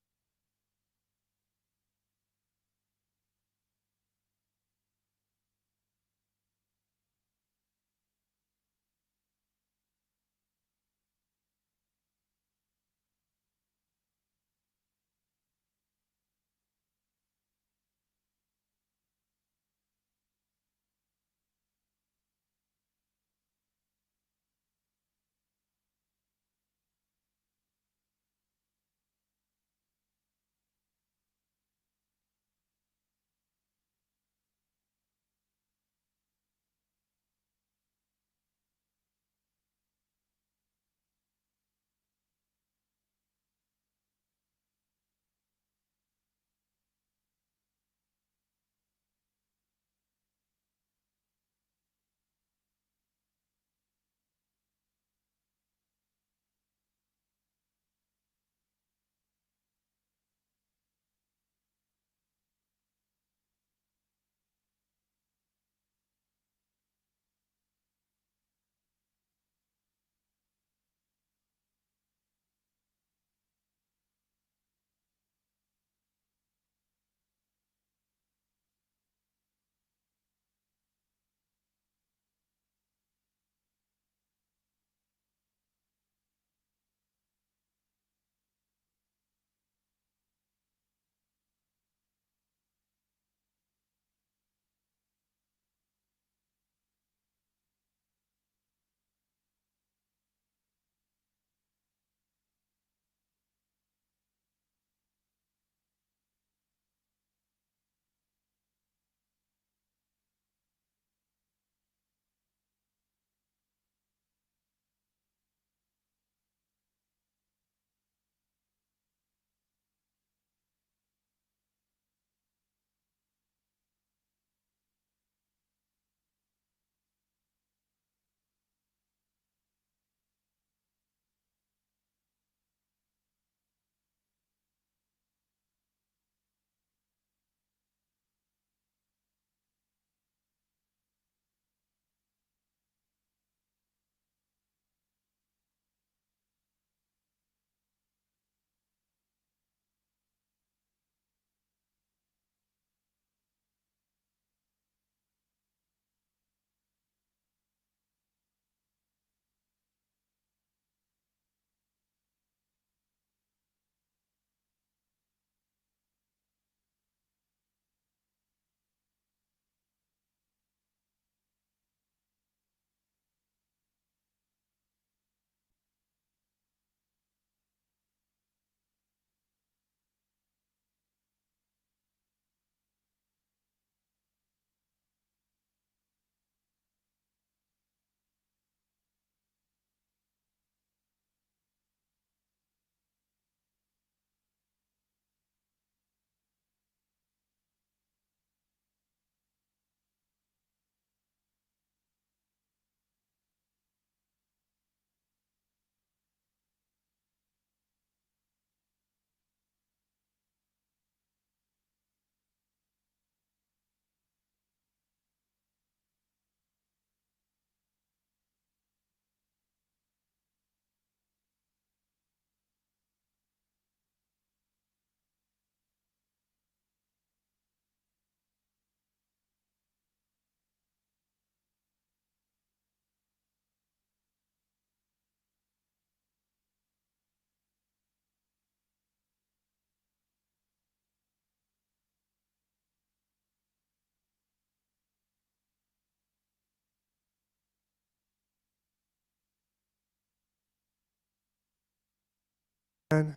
And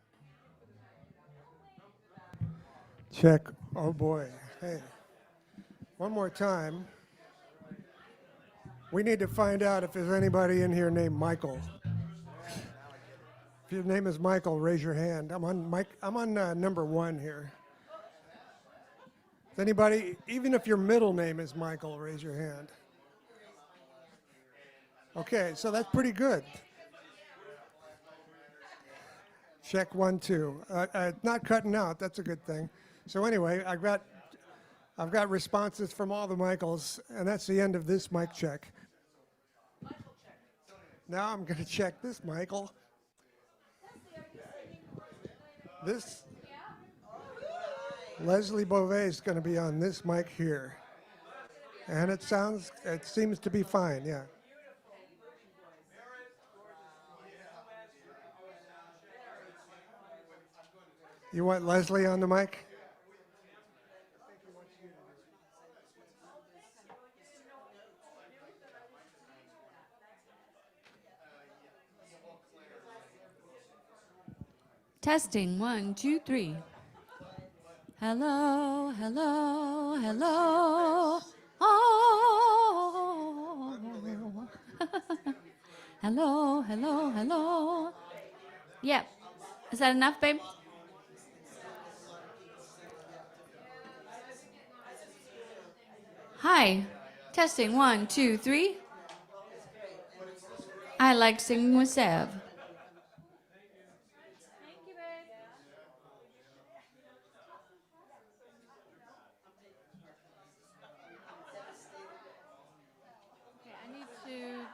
check. Oh boy. Hey. One more time. We need to find out if there's anybody in here named Michael. If your name is Michael, raise your hand. I'm on number 1 here. Is anybody, even if your middle name is Michael, raise your hand. Okay, so that's pretty good. Check 1, 2. Not cutting out. That's a good thing. So anyway, I've got responses from all the Michaels, and that's the end of this mic check. Now I'm going to check this Michael. This Leslie Beauvais is going to be on this mic here, and it seems to be fine. Yeah. You want Leslie on the mic? Testing 1, 2, 3. Hello, hello, hello. Oh. Hello, hello, hello. Yep. Is that enough, babe? Hi. Testing 1, 2, 3. I like singing with Sev. Okay, I need to go.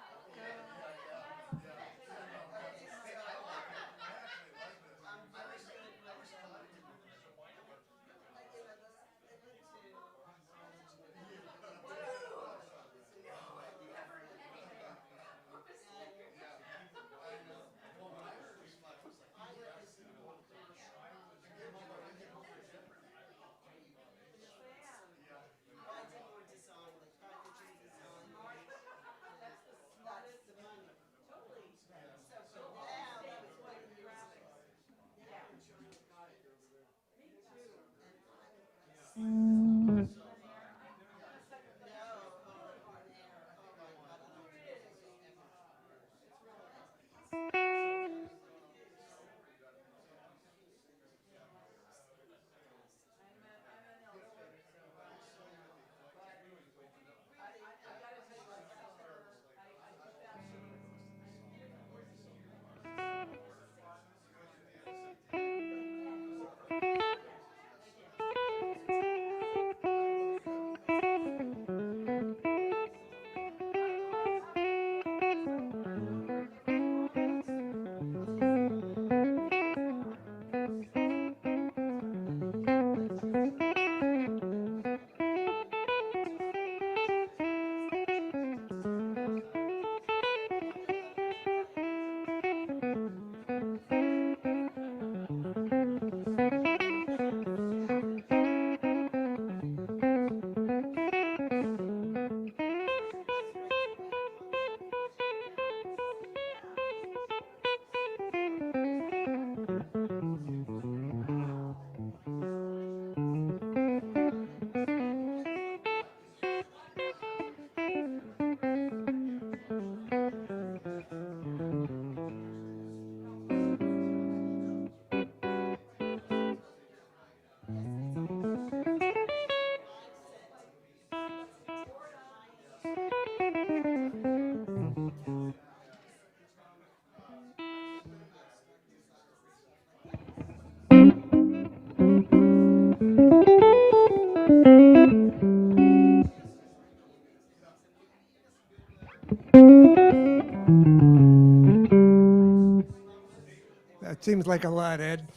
That seems like a lot, Ed.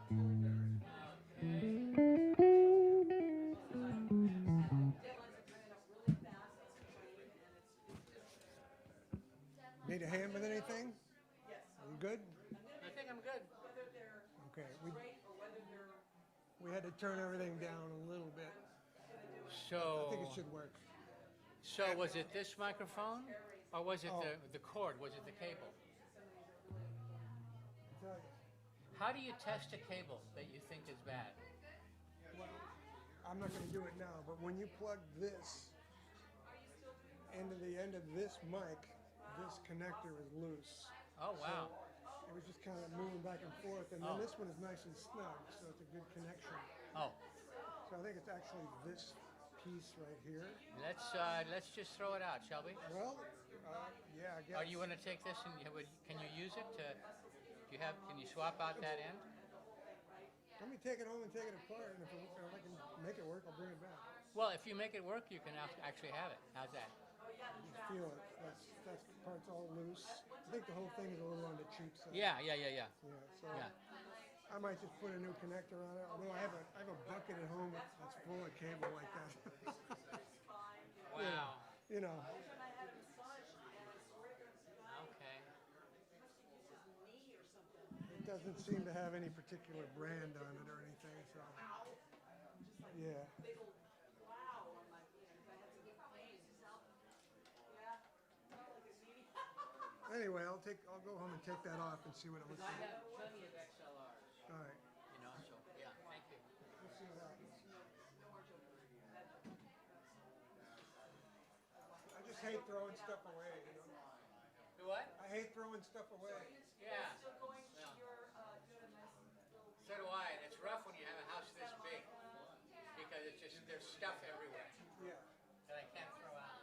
Need a hand with anything? Are you good? I think I'm good. Okay. We had to turn everything down a little bit. I think it should work. So was it this microphone, or was it the cord? Was it the cable? How do you test a cable that you think is bad? I'm not going to do it now, but when you plug this into the end of this mic, this connector is loose. Oh, wow. It was just kind of moving back and forth, and then this one is nice and snug, so it's a good connection. Oh, So I think it's actually this piece right here. let's just throw it out, shall we? Well, yeah, I guess. Are you going to take this and can you use it to? Can you swap out that end? Let me take it home and take it apart, and if I can make it work, I'll bring it back. Well, if you make it work, you can actually have it. How's that? You feel it. That's part's all loose. I think the whole thing is a little on the cheap side. Yeah. Yeah. So Yeah. I might just put a new connector on it. Although I have a bucket at home that's full of cable like that. Wow. You know. Okay. It doesn't seem to have any particular brand on it or anything. So. Yeah. Anyway, I'll go home and take that off and see what it looks I like. have plenty of XLRs. All right. You know, so yeah. Thank you. We'll see what happens. I just hate throwing stuff away, you know. Do what? I hate throwing stuff away. Yeah. So do I, and it's rough when you have a house this big because it's just there's stuff everywhere Yeah. that I can't throw out.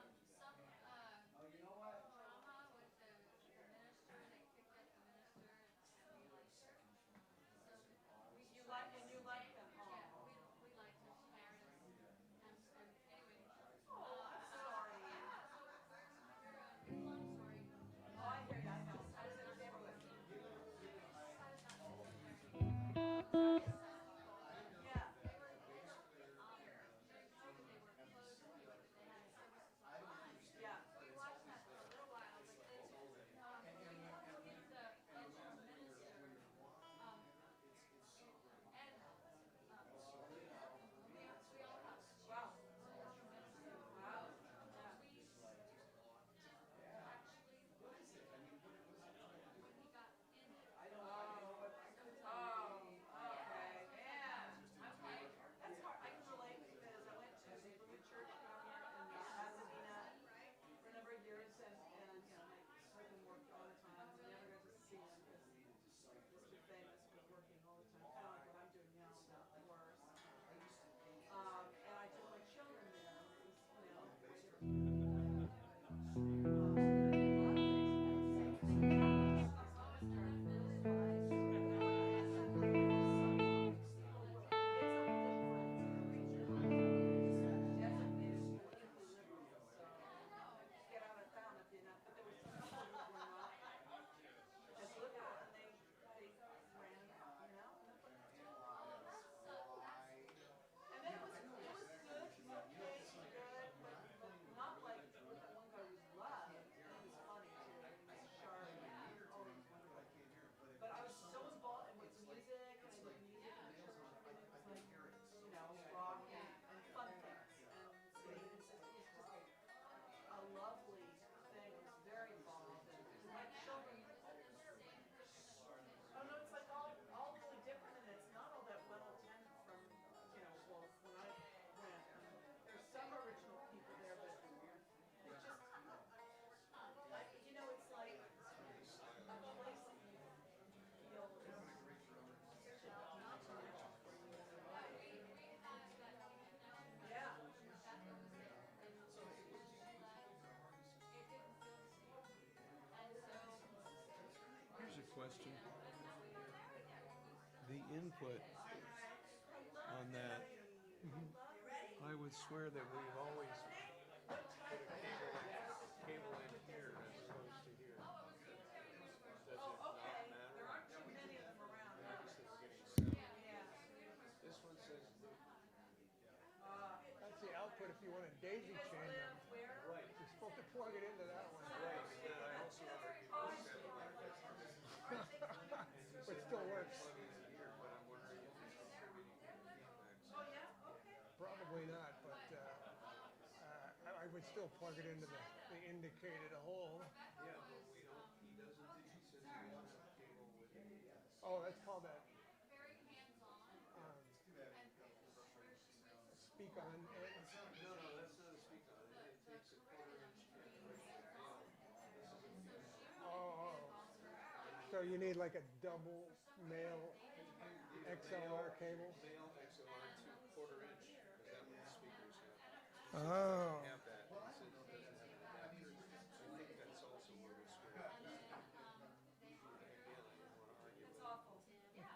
Here's a question. The input on that, I would swear that we've always put a cable in here as opposed to here. Does it not matter? There aren't too many of them around. Maybe so we're getting sound. you want to daisy chain them. Right. You're supposed to plug it into that one. Right, and then I also have a But still works. here, but I'm wondering if it's contributing to the feedback. Probably not, but I would still plug it into the indicated hole. Yeah, but we don't, he doesn't, he says he doesn't have a cable with it. Oh, that's called that. Speak on. No, that's not a speak on. It takes a quarter-inch cable right to the male. Oh. So you need like a double male XLR cable? Male XLR 2/4 inch, because that's what the speakers have. Oh. Have that. He said he doesn't have an adapter. I think that's also where we screw up. Again, I didn't want to argue with him.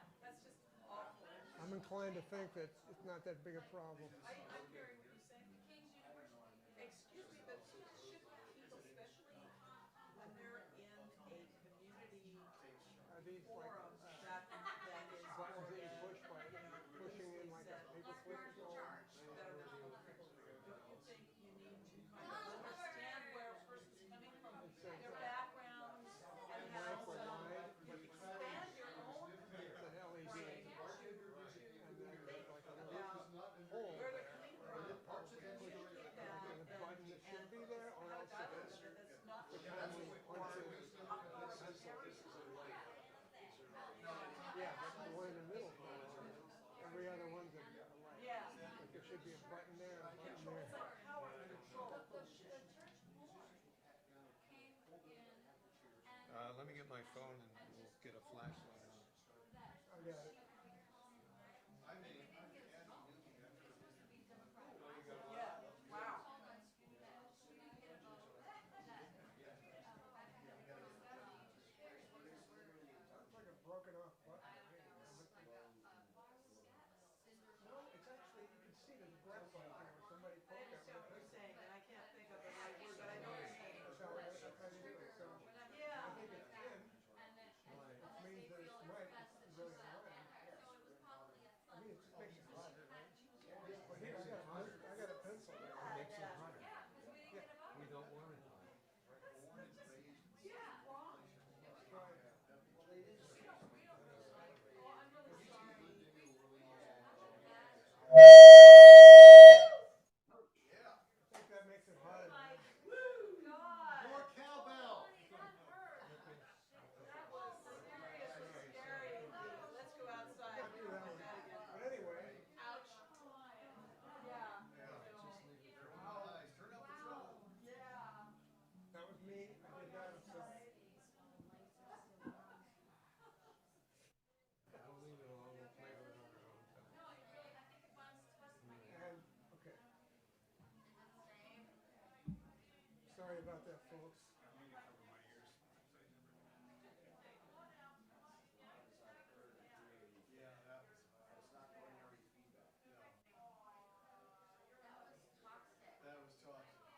I'm inclined to think that it's not that big a problem. I'm hearing what you're saying. Excuse me, but shouldn't people, especially when they're in a community Are these like forum that is buttons that you for push by pushing in like a paper clip or something? that are not, don't you think you need to kind of understand where a person's coming from, their background, and have some, expand your own It's an LED. And then there's like a little hole where there. they're coming from, And the button that should be there, or else if it's that's not the kind we punch in. Yeah, that's the one in the middle. Every other one's a light. Yeah. Like there should be a button there, a button there. power control. Let me get my phone and we'll get a flashlight on. I got it. Yeah, wow. It's like a broken off button. No, it's actually, you can see there's a graphite there where somebody I poked at understand what you're saying, and I can't think of the right word, but I know what you're saying. That's how I do it. So Yeah. I think it's in, which means that it's might, it's really running. I mean, it just makes it hotter, right? But here, I got a pencil there. Makes it hotter. We don't want it hot. I think that makes it hotter. More cowbell. That was seriously scary. Let's go outside. Do that one. But anyway, Ouch. Yeah. that was me. I did that. So. We'll leave it alone. We'll play with it on our own time. And, okay. Sorry about that, folks. That was toxic, yeah.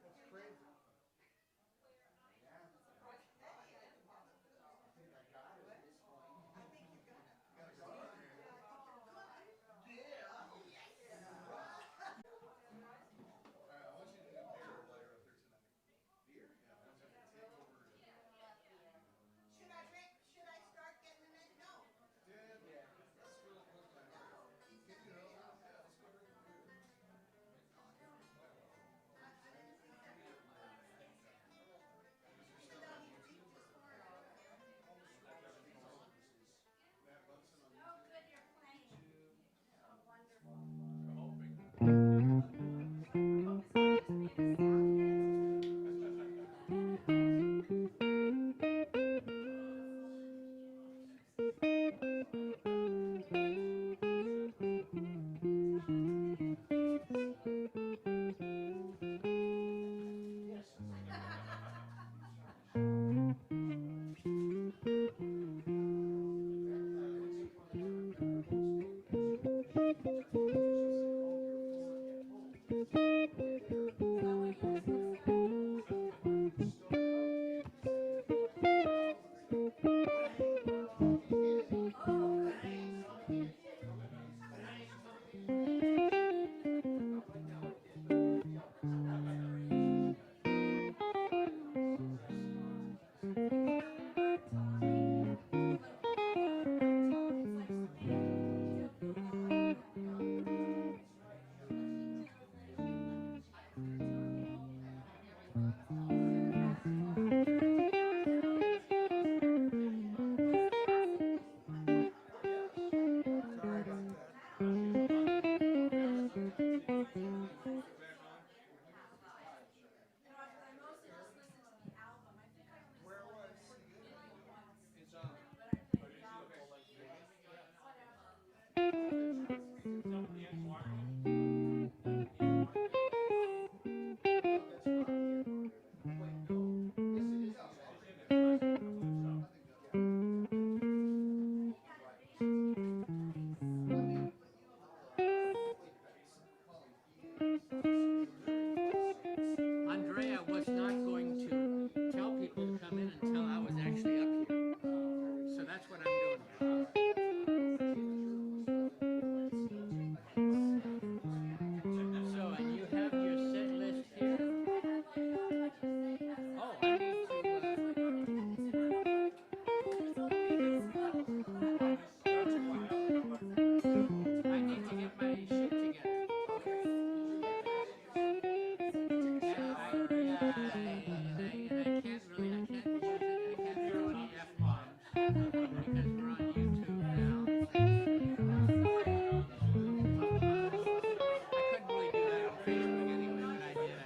That's crazy. Should I start getting them in? No. Yeah. Andrea was not going to tell people to come in until I was actually up here. So that's what I'm doing. So, and you have your set list here? Oh, I need to, I need to get my shit together. Yeah, I can't throw any F-bombs because we're on YouTube now. I couldn't really do that on Facebook anyway, but I did.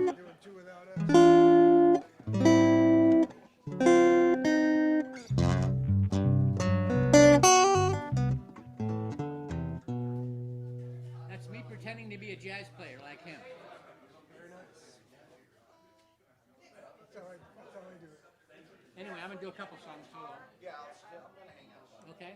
Doing two without us. That's me pretending to be a jazz player like him. Very nice. That's how I do it. Anyway, I'm gonna do a couple songs solo. Yeah, I'm gonna hang out. Okay.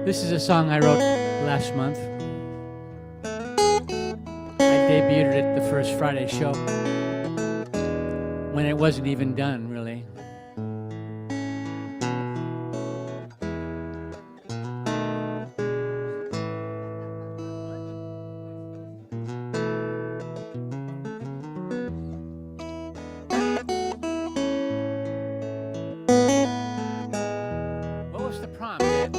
This is a song I wrote last month. I debuted it the first Friday show when it wasn't even done, really. What was the prompt, Ed?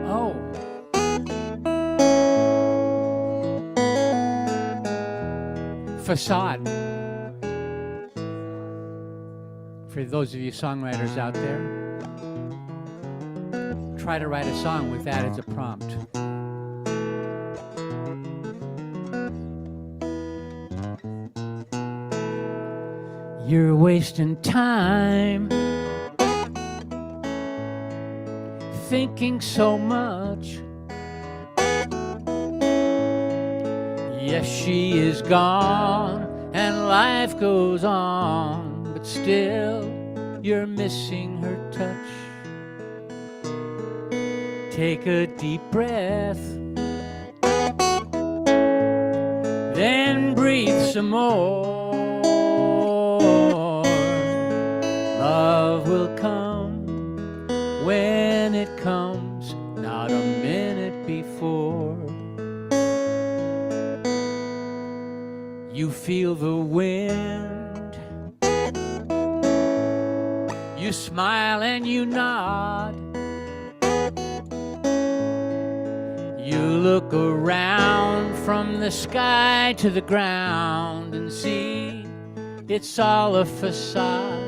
Oh. Facade. For those of you songwriters out there, try to write a song with that as a prompt. You're wasting time thinking so much. Yes, she is gone and life goes on, but still you're missing her touch. Take a deep breath, then breathe some more. Love will come when it comes, not a minute before. You feel the wind, you smile and you nod. You look around from the sky to the ground and see it's all a facade.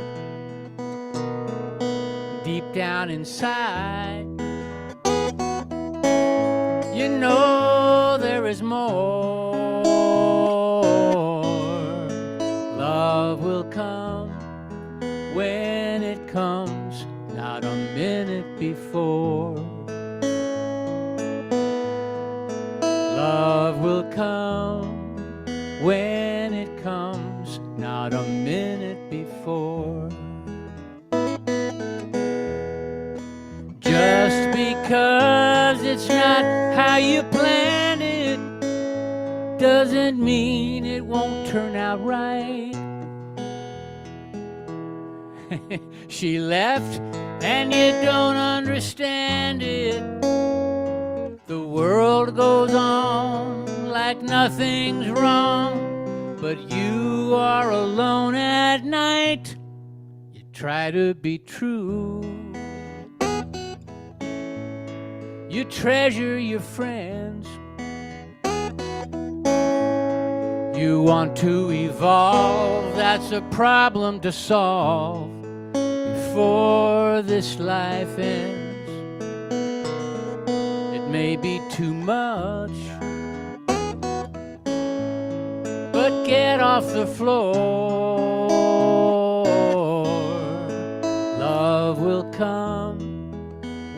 Deep down inside, you know there is more. Love will come when it comes, not not a minute before. Love will come when it comes, not a minute before. Just because it's not how you planned it doesn't mean it won't turn out right. She left and you don't understand it. The world goes on like nothing's wrong, but you are alone at night. You try to be true. You treasure your friends. You want to evolve, that's a problem to solve before this life ends. It may be too much, but get off the floor. Love will come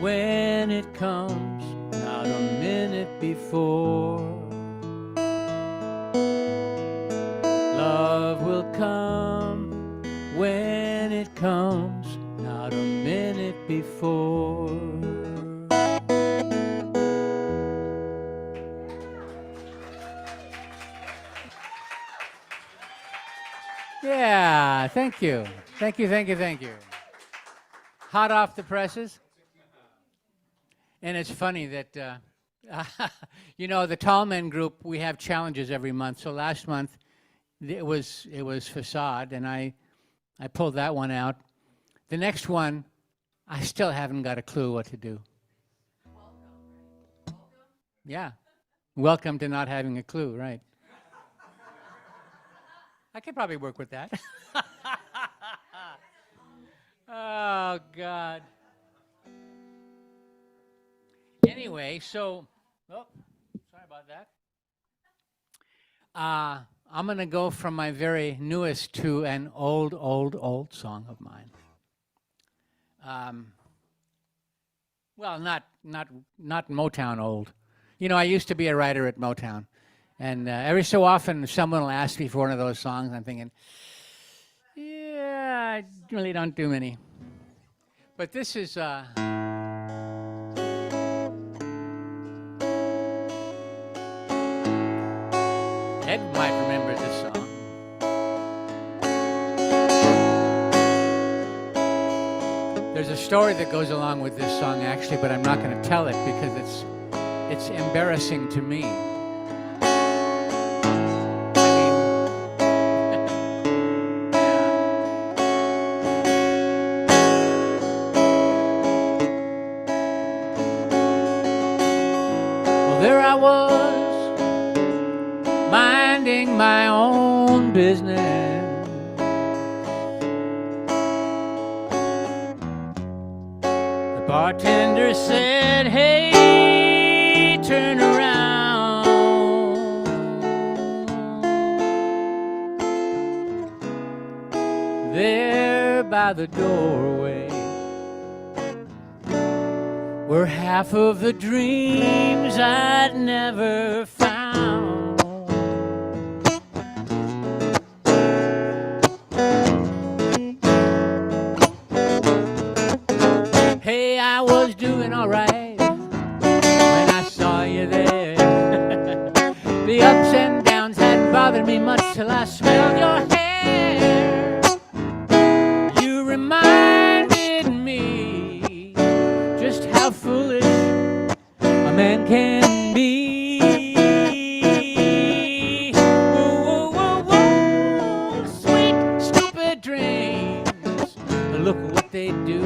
when it comes, not a minute before. Love will come when it comes, not a minute before. Yeah, thank you. Thank you, thank you, thank you. Hot off the presses. And it's funny that, you know, the Tall Men group, we have challenges every month. So last month, it was Facade, and I pulled that one out. The next one, I still haven't got a clue what to do. Yeah. Welcome to not having a clue, right. I could probably work with that. Oh, God. Anyway, so, oh, sorry about that. I'm going to go from my very newest to an old song of mine. Well, not Motown old. You know, I used to be a writer at Motown. And every so often, someone will ask me for one of those songs. I'm thinking, yeah, I really don't do many. But this is... Ed might remember this song. There's a story that goes along with this song, actually, but I'm not going to tell it because it's embarrassing to me. There I was, minding my own business. The bartender said, hey, turn around. There by the doorway were half of the dreams I'd never found. Hey, I was doing all right when I saw you there. The ups and downs hadn't bothered me much till I smelled your hair. You reminded me just how foolish a man can be. Whoa, whoa, whoa, whoa. Sweet, stupid dreams. Look what they do.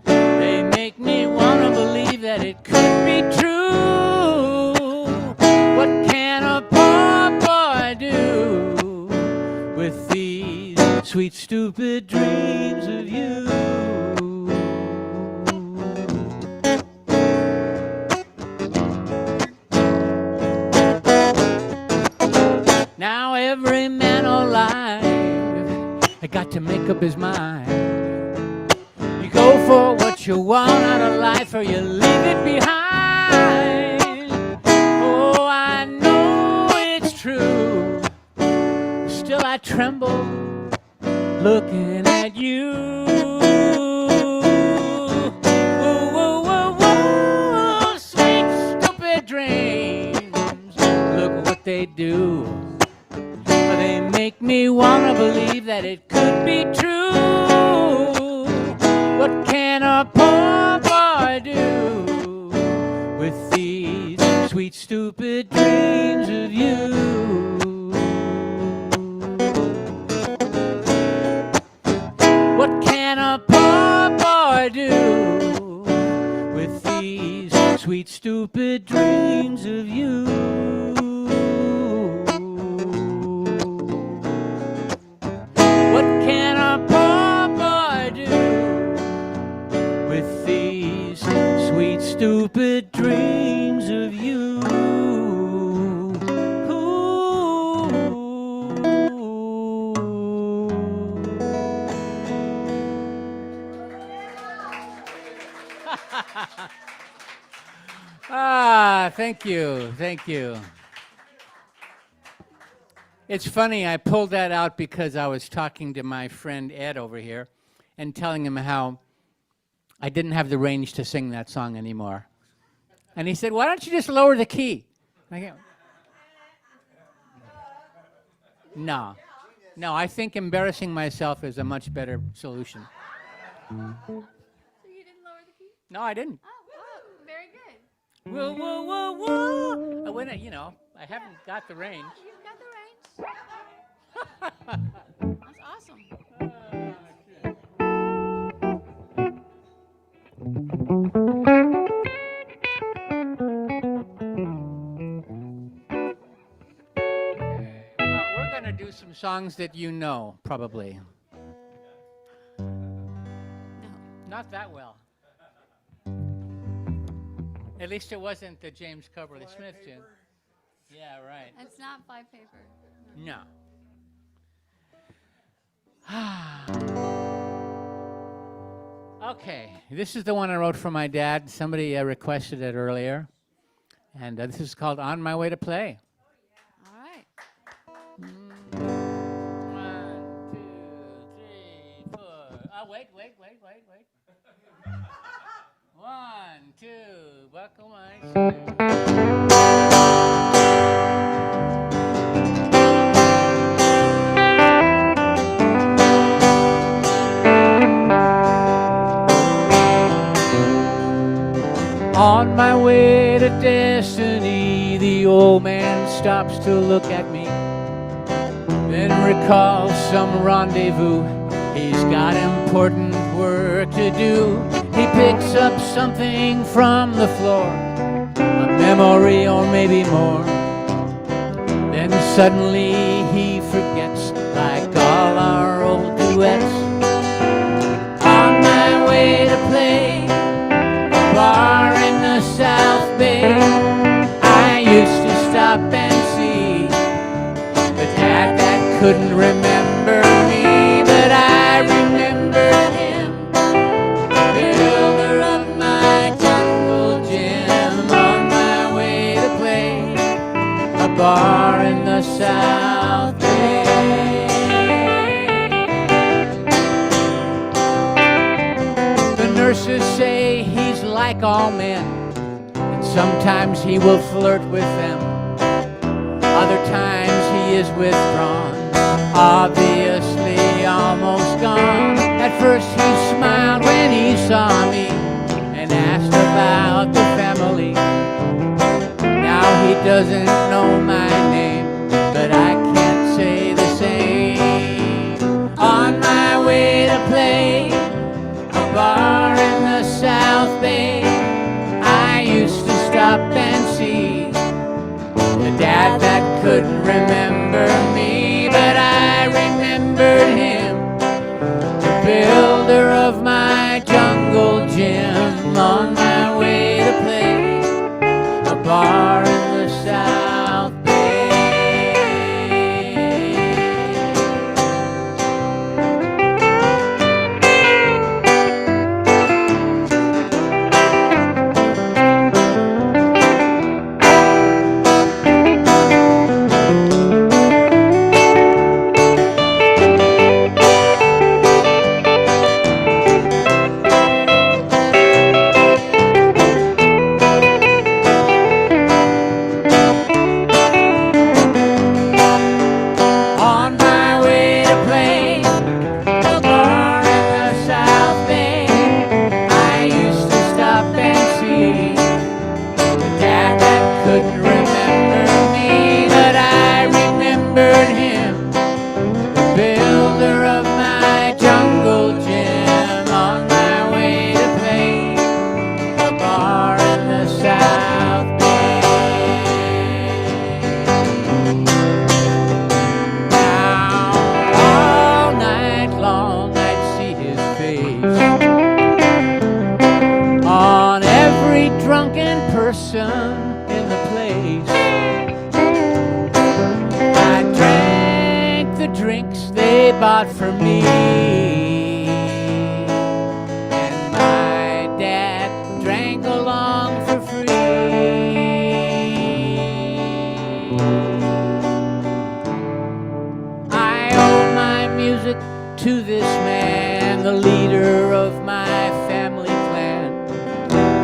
They make me want to believe that it could be true. What can a poor boy do with these sweet, stupid dreams of you? Now every man alive, I got to make up his mind. You go for what you want out of life, or you leave it behind. Oh, I know it's true. Still I tremble looking at you. Whoa, whoa, whoa, whoa, sweet, stupid dreams. Look what they do. They make me wanna believe that it could be true. What can a poor boy do with these sweet, stupid dreams of you? What can a poor boy do with these sweet, stupid dreams of you? What can a poor boy do with these sweet, stupid dreams of you? Thank you, thank you. It's funny, I pulled that out because I was talking to my friend Ed over here and telling him how I didn't have the range to sing that song anymore. And he said, why don't you just lower the key? I go, no, I think embarrassing myself is a much better solution. So you didn't lower the key? No, I didn't. Oh, very good. Whoa, whoa, whoa, whoa. When I haven't got the range. You've got the range. That's awesome. Well, we're going to do some songs that you know, probably. No. Not that well. At least it wasn't the James Coverly Smith tune. Yeah, right. It's not Fly Paper. No. Okay, this is the one I wrote for my dad. Somebody requested it earlier. And this is called On My Way to Play. All right. 1, 2, 3, 4. Oh, wait. 1, 2, buckle my On my way to destiny, the old man stops to look at me, then recalls some rendezvous. He's got important work to do. He picks up something from the floor, a memory or maybe more. Then suddenly he forgets, like all our old duets. On my way to play a bar in the South Bay, I used to stop and see the dad that couldn't remember me, but I remembered him, builder of my jungle gym. On my way to play a bar in the South Bay. The nurses say he's like all men, and sometimes he will flirt with them. Other times he is withdrawn, obviously almost gone. At first he smiled when he saw me and asked about the family. Now he doesn't know my name, but I can't say the same. On my way to play a bar in the South Bay, I used to stop and see the dad that couldn't remember me, but I remembered him, the builder of my jungle gym. On my way to play a bar in the South Bay. bought for me. And my dad drank along for free. I owe my music to this man, the leader of my family clan.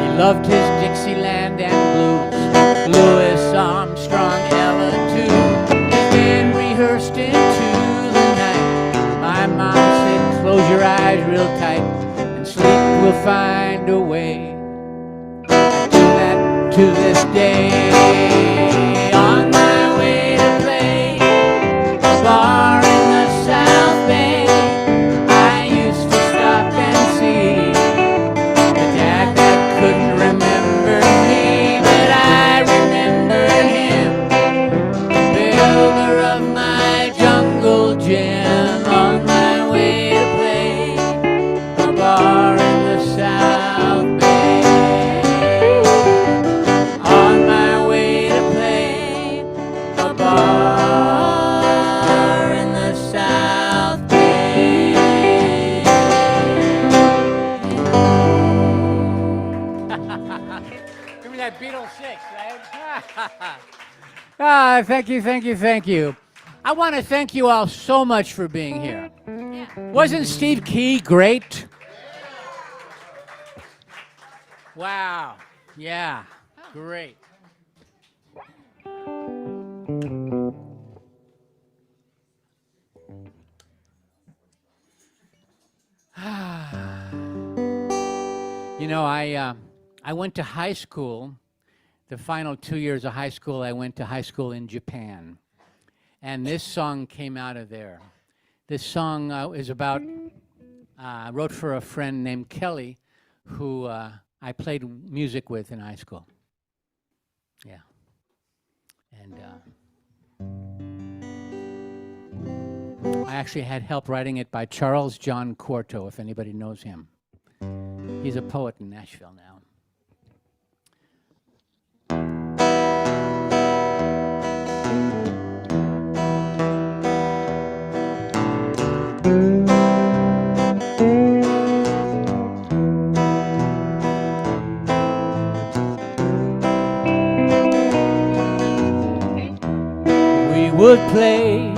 He loved his Dixieland and blues, Louis Armstrong, Ella too. His band rehearsed into the night. My mom said, close your eyes real tight, and sleep will find a way. I do that to this day. On my way to play a bar in the South Bay, I used to stop and see the dad that couldn't remember me, but I remembered him, the builder of my jungle gym. On my way to play a bar in the South Bay. On my way to play a bar in the South Bay. Give me that Beatles 6, right? Thank you, thank you, thank you. I want to thank you all so much for being here. Wasn't Steve Key great? Wow. Yeah. Great. You know, I went to high school. The final 2 years of high school, I went to high school in Japan. And this song came out of there. This song is about, I wrote for a friend named Kelly, who I played music with in high school. Yeah. And I actually had help writing it by Charles John Quarto, if anybody knows him. He's a poet in Nashville now. We would play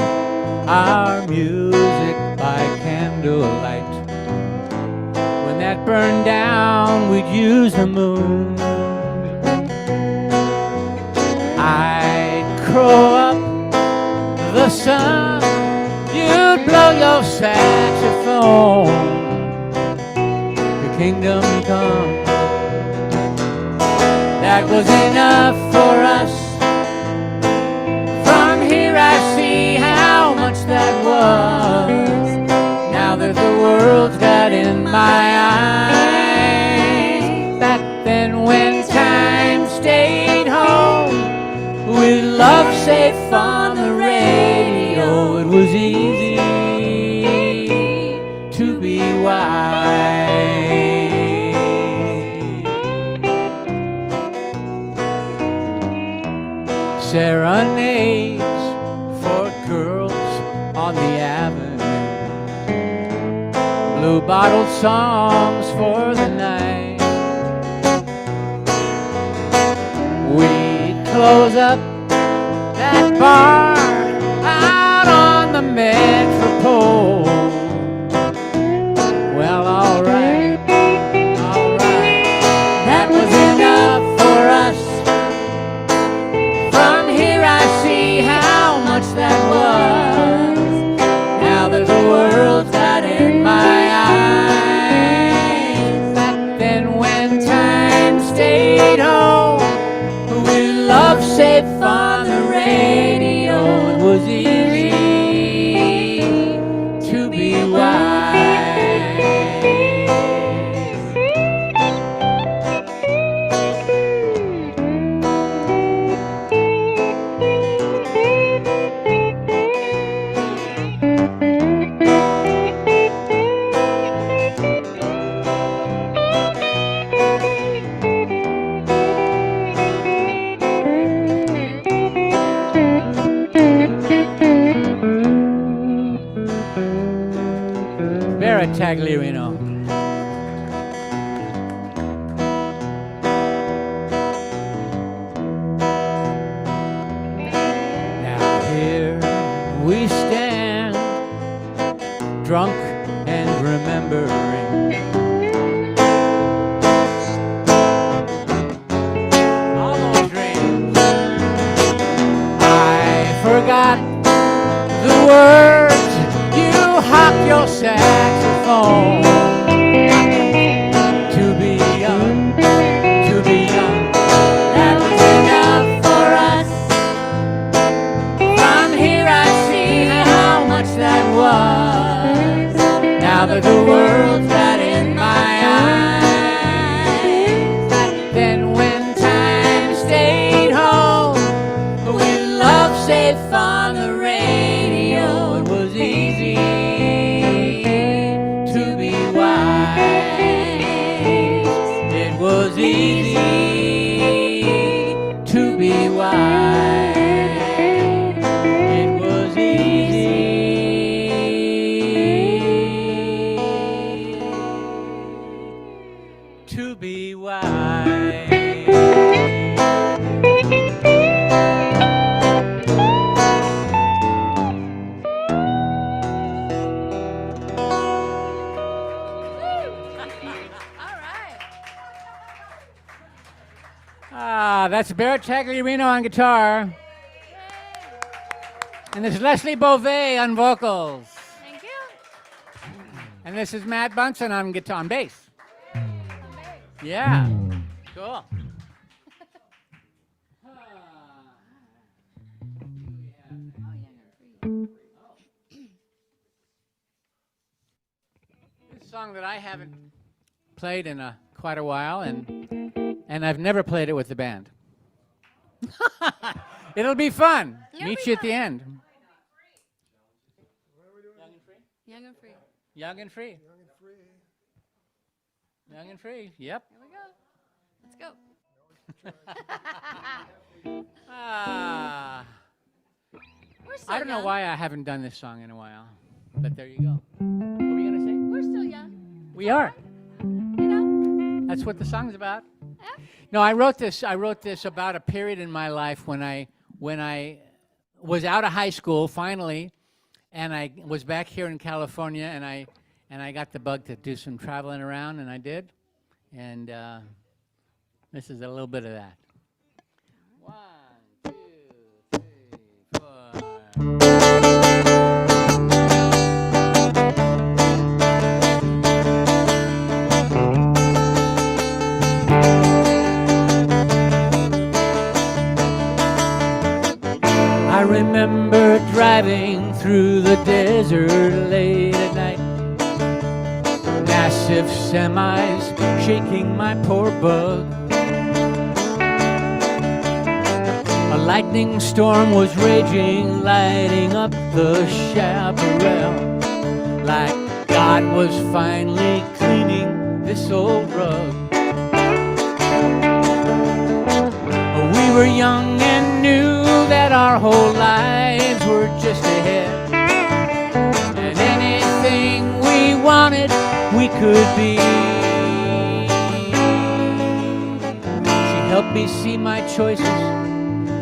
our music by candlelight. When that burned down, we'd use the moon. I'd crow up the sun, you'd blow your saxophone. The kingdom come, that was enough for us. From here I see how much that was. Now that the world's got in my eyes. Back then when time stayed home, with love safe on the radio, it was easy to be wise. Serenades for girls on the avenue, blue-bottled songs for the night. We'd close up that bar out on the Metropole. Well, alright, that was enough for us. From here I see how much that was. Now that the world's got in my eyes. Back then when time stayed home, with love safe on the radio, it was easy Barataglierino. Now here we stand, drunk and remembering all those dreams. I forgot the words, you hocked your saxophone. To be young, that was enough for us. From here I see how much that was. Now that the world's right in my eyes. Then when time stayed home, with love safe on the radio, it was easy to be wise. It was easy to be wise. It was easy to be wise. All right. That's Barrett Tagliarino on guitar. And this is Leslie Beauvais on vocals. Thank you. And this is Matt Bunson on guitar and bass. Yeah. Cool. This song that I haven't played in quite a while, and I've never played it with the band. It'll be fun. It'll Meet be you at the fun. end. Young and free. Young and free. Young and free. Yep. Here we go. Let's go. We're still I don't know young. why I haven't done this song in a while, but there you go. What were you gonna We're still young. say? We are. You know? That's what the song's about. Yeah. No, I wrote this about a period in my life when I was out of high school finally, and I was back here in California, and I got the bug to do some traveling around, and I did. And this is a little bit of that. 1, 2, 3, 4. I remember driving through the desert late at night. Massive semis shaking my poor bug. A lightning storm was raging, lighting up the chaparral. Like God was finally cleaning this old rug. We were young and knew that our whole lives were just ahead. And anything we wanted, we could be. She helped me see my choices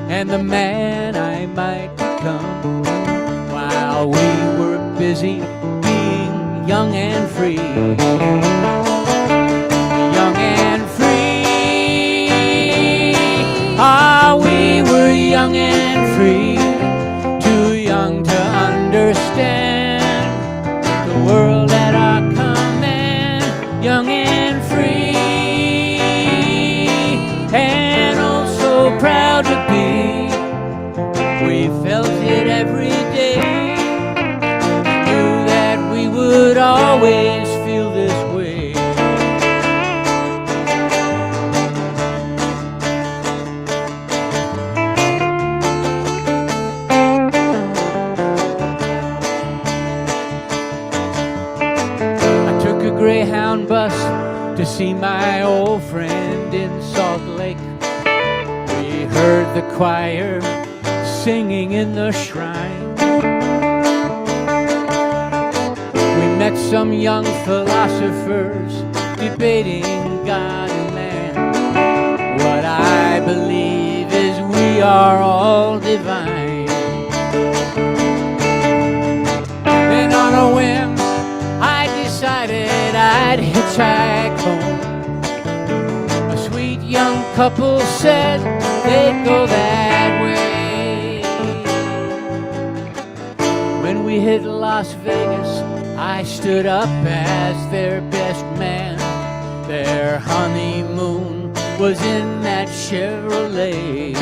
and the man I might become, while we were busy being young and free. Young and free. Ah, we were young and free, too young to understand the world at our command. Young and free, and oh so proud to be. We felt it every day, knew that we would always feel this way. Greyhound bus to see my old friend in Salt Lake. We heard the choir singing in the shrine. We met some young philosophers debating God and man. What I believe is we are all divine. Then on a whim, I decided I'd hitchhike home. A sweet young couple said they'd go that way. When we hit Las Vegas, I stood up as their best man. Their honeymoon was in that Chevrolet.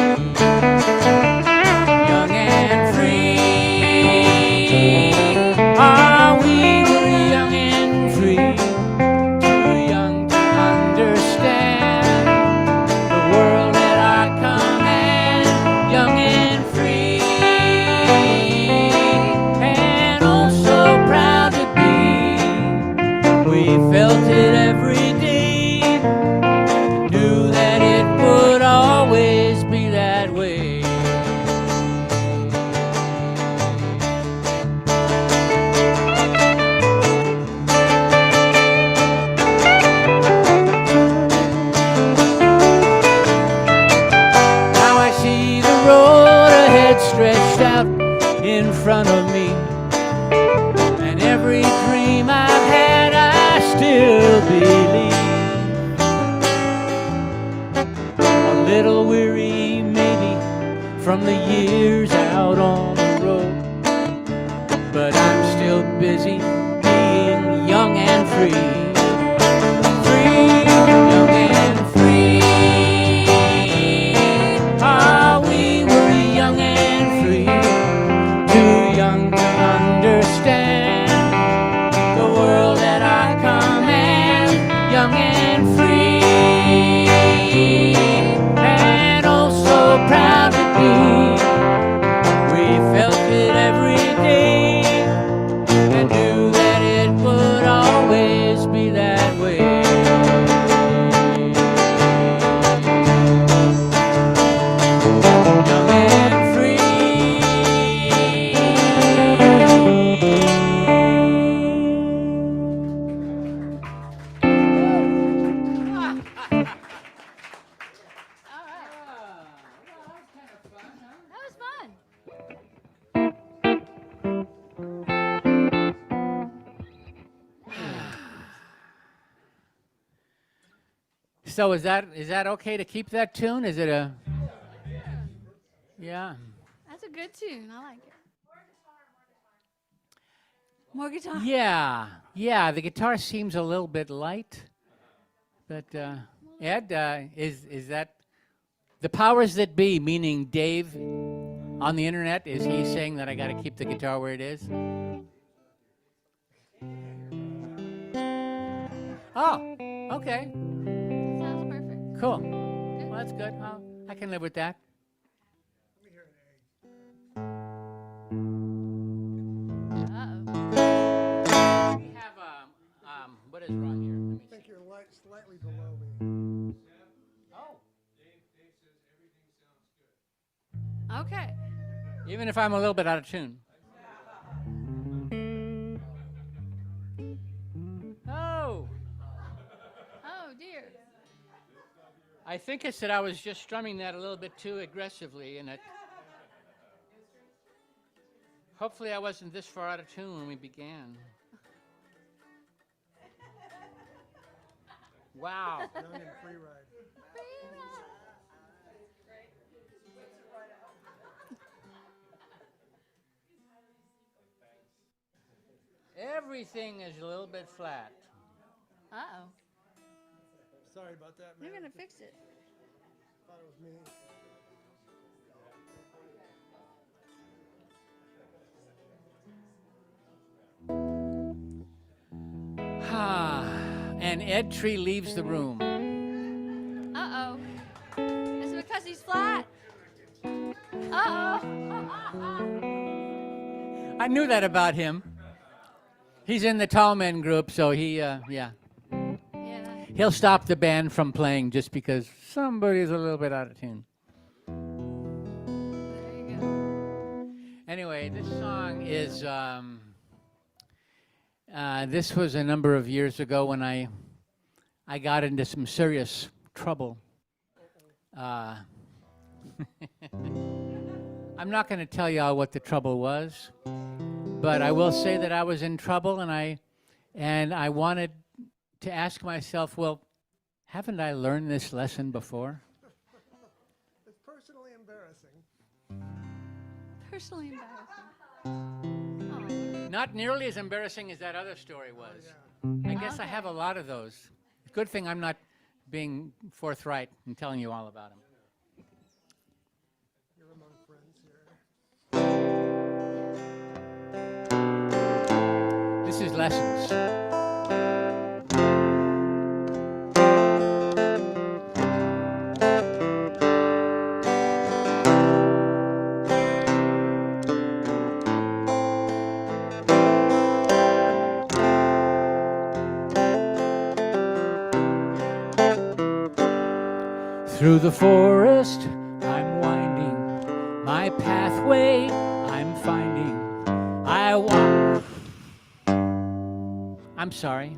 Young and free, ah, we were young and free, too young to understand the world at our command. Young and free, and oh so proud to be. We felt it every day, knew that it would always be that way. Now I see the road ahead stretched out in front of me, and every dream I've had I still believe. A little weary maybe from the years out on the road, but I'm still busy being young and free. Free, young and free. Ah, we were young and free, too young to understand the world at our command. Young and free, and oh so proud to be. We felt it every day and knew that it would always be that way. Young and That was fun. So is that okay to keep that tune? Is it a? Yeah. That's a good tune. I like it. More guitar. Yeah. Yeah. The guitar seems a little bit light, but Ed, is that the powers that be, meaning Dave on the internet? Is he saying that I got to keep the guitar where it is? Oh. Okay. Sounds perfect. Cool. Well, that's good. I can live with that. Uh-oh. We have what is wrong here? Let me I see. think you're slightly below me. Oh. Okay. Even if I'm a little bit out of tune. Oh. Oh dear. I think it's that I was just strumming that a little bit too aggressively, and it. Hopefully, I wasn't this far out of tune when we began. Wow. Young and free ride. Everything is a little bit flat. Uh-oh. Sorry about that, man. You're gonna fix it. Thought it was me. And Ed Tree leaves the room. Uh-oh. Is it because he's flat? Uh-oh. I knew that about him. He's in the tall men group, so yeah. Yeah. He'll stop the band from playing just because somebody's a little bit out of tune. There you go. Anyway, this song is This was a number of years ago when I got into some serious trouble. I'm not going to tell y'all what the trouble was, but I will say that I was in trouble, and I wanted to ask myself, well, haven't I learned this lesson before? It's personally embarrassing. Personally embarrassing. Not nearly as embarrassing as that other story was. I guess I have a lot of those. Good thing I'm not being forthright and telling you all about them. You're among friends here. This is lessons. Through the forest, I'm winding. My pathway, I'm finding. I walk. I'm sorry.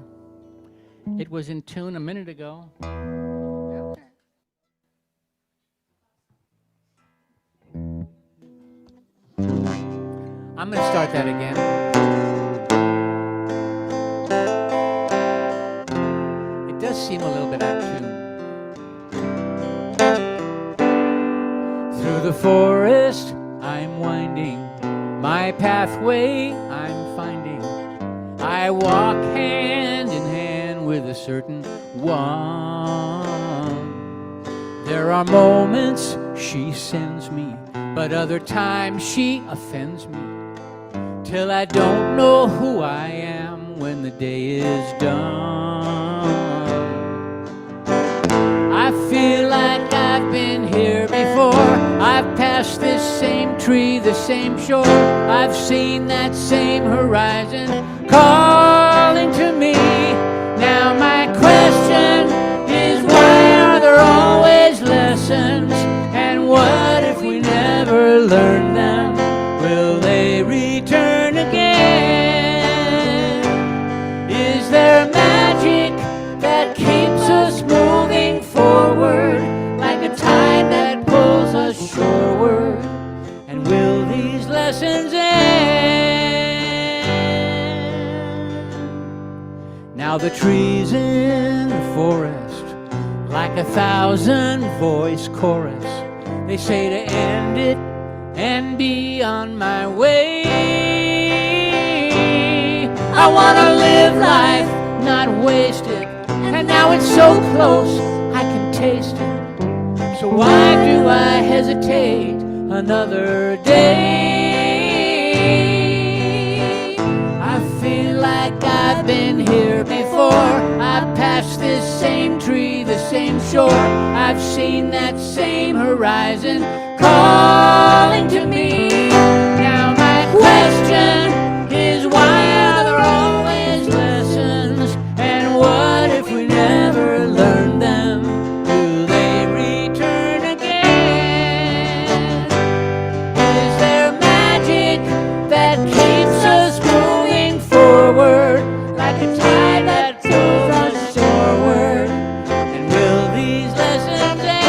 It was in tune a minute ago. I'm going to start that again. It does seem a little bit out of tune. Through the forest, I'm winding. My pathway, I'm finding. I walk hand in hand with a certain one. There are moments she sends me, but other times she offends me, till I don't know who I am when the day is done. I feel like I've been here before. I've passed this same tree, the same shore. I've seen that same horizon calling to me. Now my question is, why are there always lessons? And what if we never learn them? Will they return again? Is there magic that keeps us moving forward, like a tide that pulls us shoreward? And will these lessons end? Now the trees in the forest, like 1,000-voice chorus, they say to end it and be on my way. I wanna live life, not waste it, and now it's so close I can taste it. So why do I hesitate another day? I feel like I've been here before. I've passed this same tree, the same shore. I've seen that same horizon calling to me. Now my question is, why are there always lessons? And what if we never learn them? Will they return again? Is there magic that keeps us moving forward, like a tide that pulls us shoreward? And will these lessons end?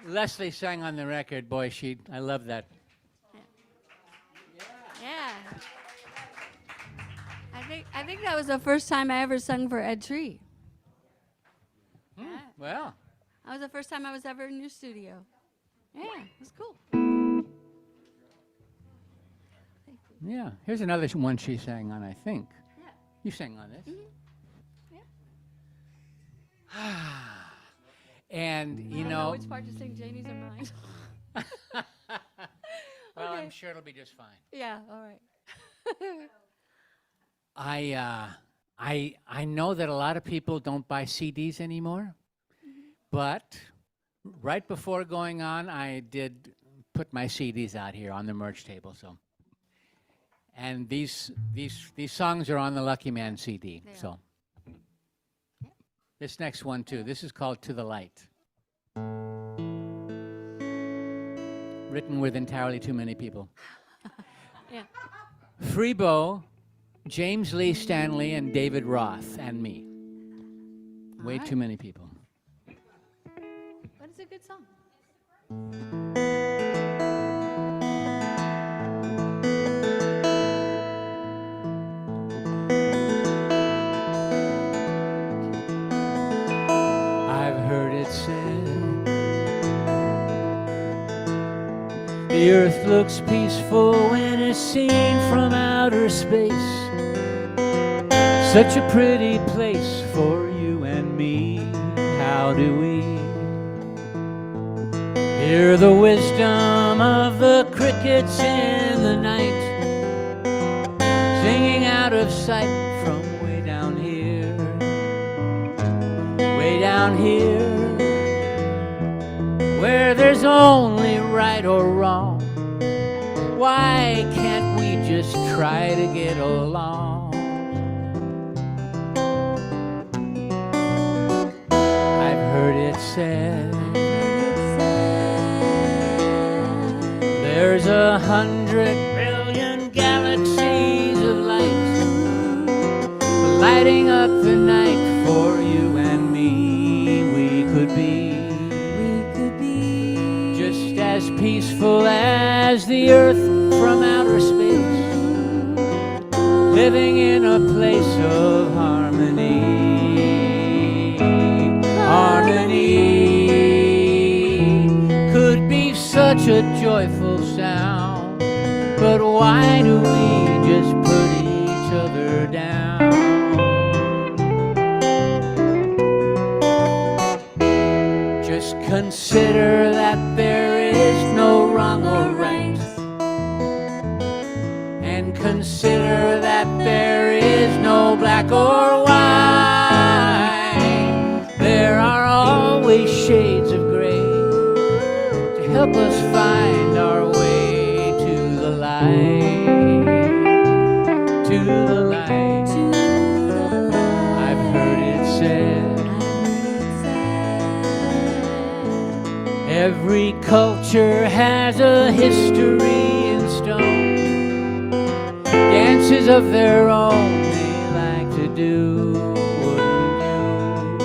Leslie sang on the record, boy, I love that. Yeah. I think that was the first time I ever sung for Ed Tree. Well, That was the first time I was ever in your studio. Yeah, it was cool. yeah. Here's another one she sang on, I think. Yeah. You sang on this. Yeah. And, you I don't know, which part to sing, Janie's or mine. well, Okay. I'm sure it'll be just fine. Yeah, all right. I know that a lot of people don't buy CDs anymore, but right before going on, I did put my CDs out here on the merch table. So, and these songs are on the Lucky Man CD. They are. So, this next one too. This is called "To the Light," written with entirely too many people. Yeah. Freebo, James Lee Stanley, and David Roth, and me. Way right. too many people. But it's a good song. I've heard it said the earth looks peaceful when it's seen from outer space. Such a pretty place for you and me. How do we hear the wisdom of the crickets in the night, singing out of sight from way down here, way down here, where there's only right or wrong? Why can't we just try to get along? I've heard it said there's 100 billion galaxies of light lighting up the night for you and me. We could be just as peaceful as the earth from outer space, living in a place of harmony. Harmony could be such a joyful sound, but why do we just put each other down? Just consider that there is no wrong or right, and consider that there is no black or white. There are always shades of gray to help us find our way to the light, to the light. I've heard it said every culture has a history in stone, dances of their own they like to do. Wouldn't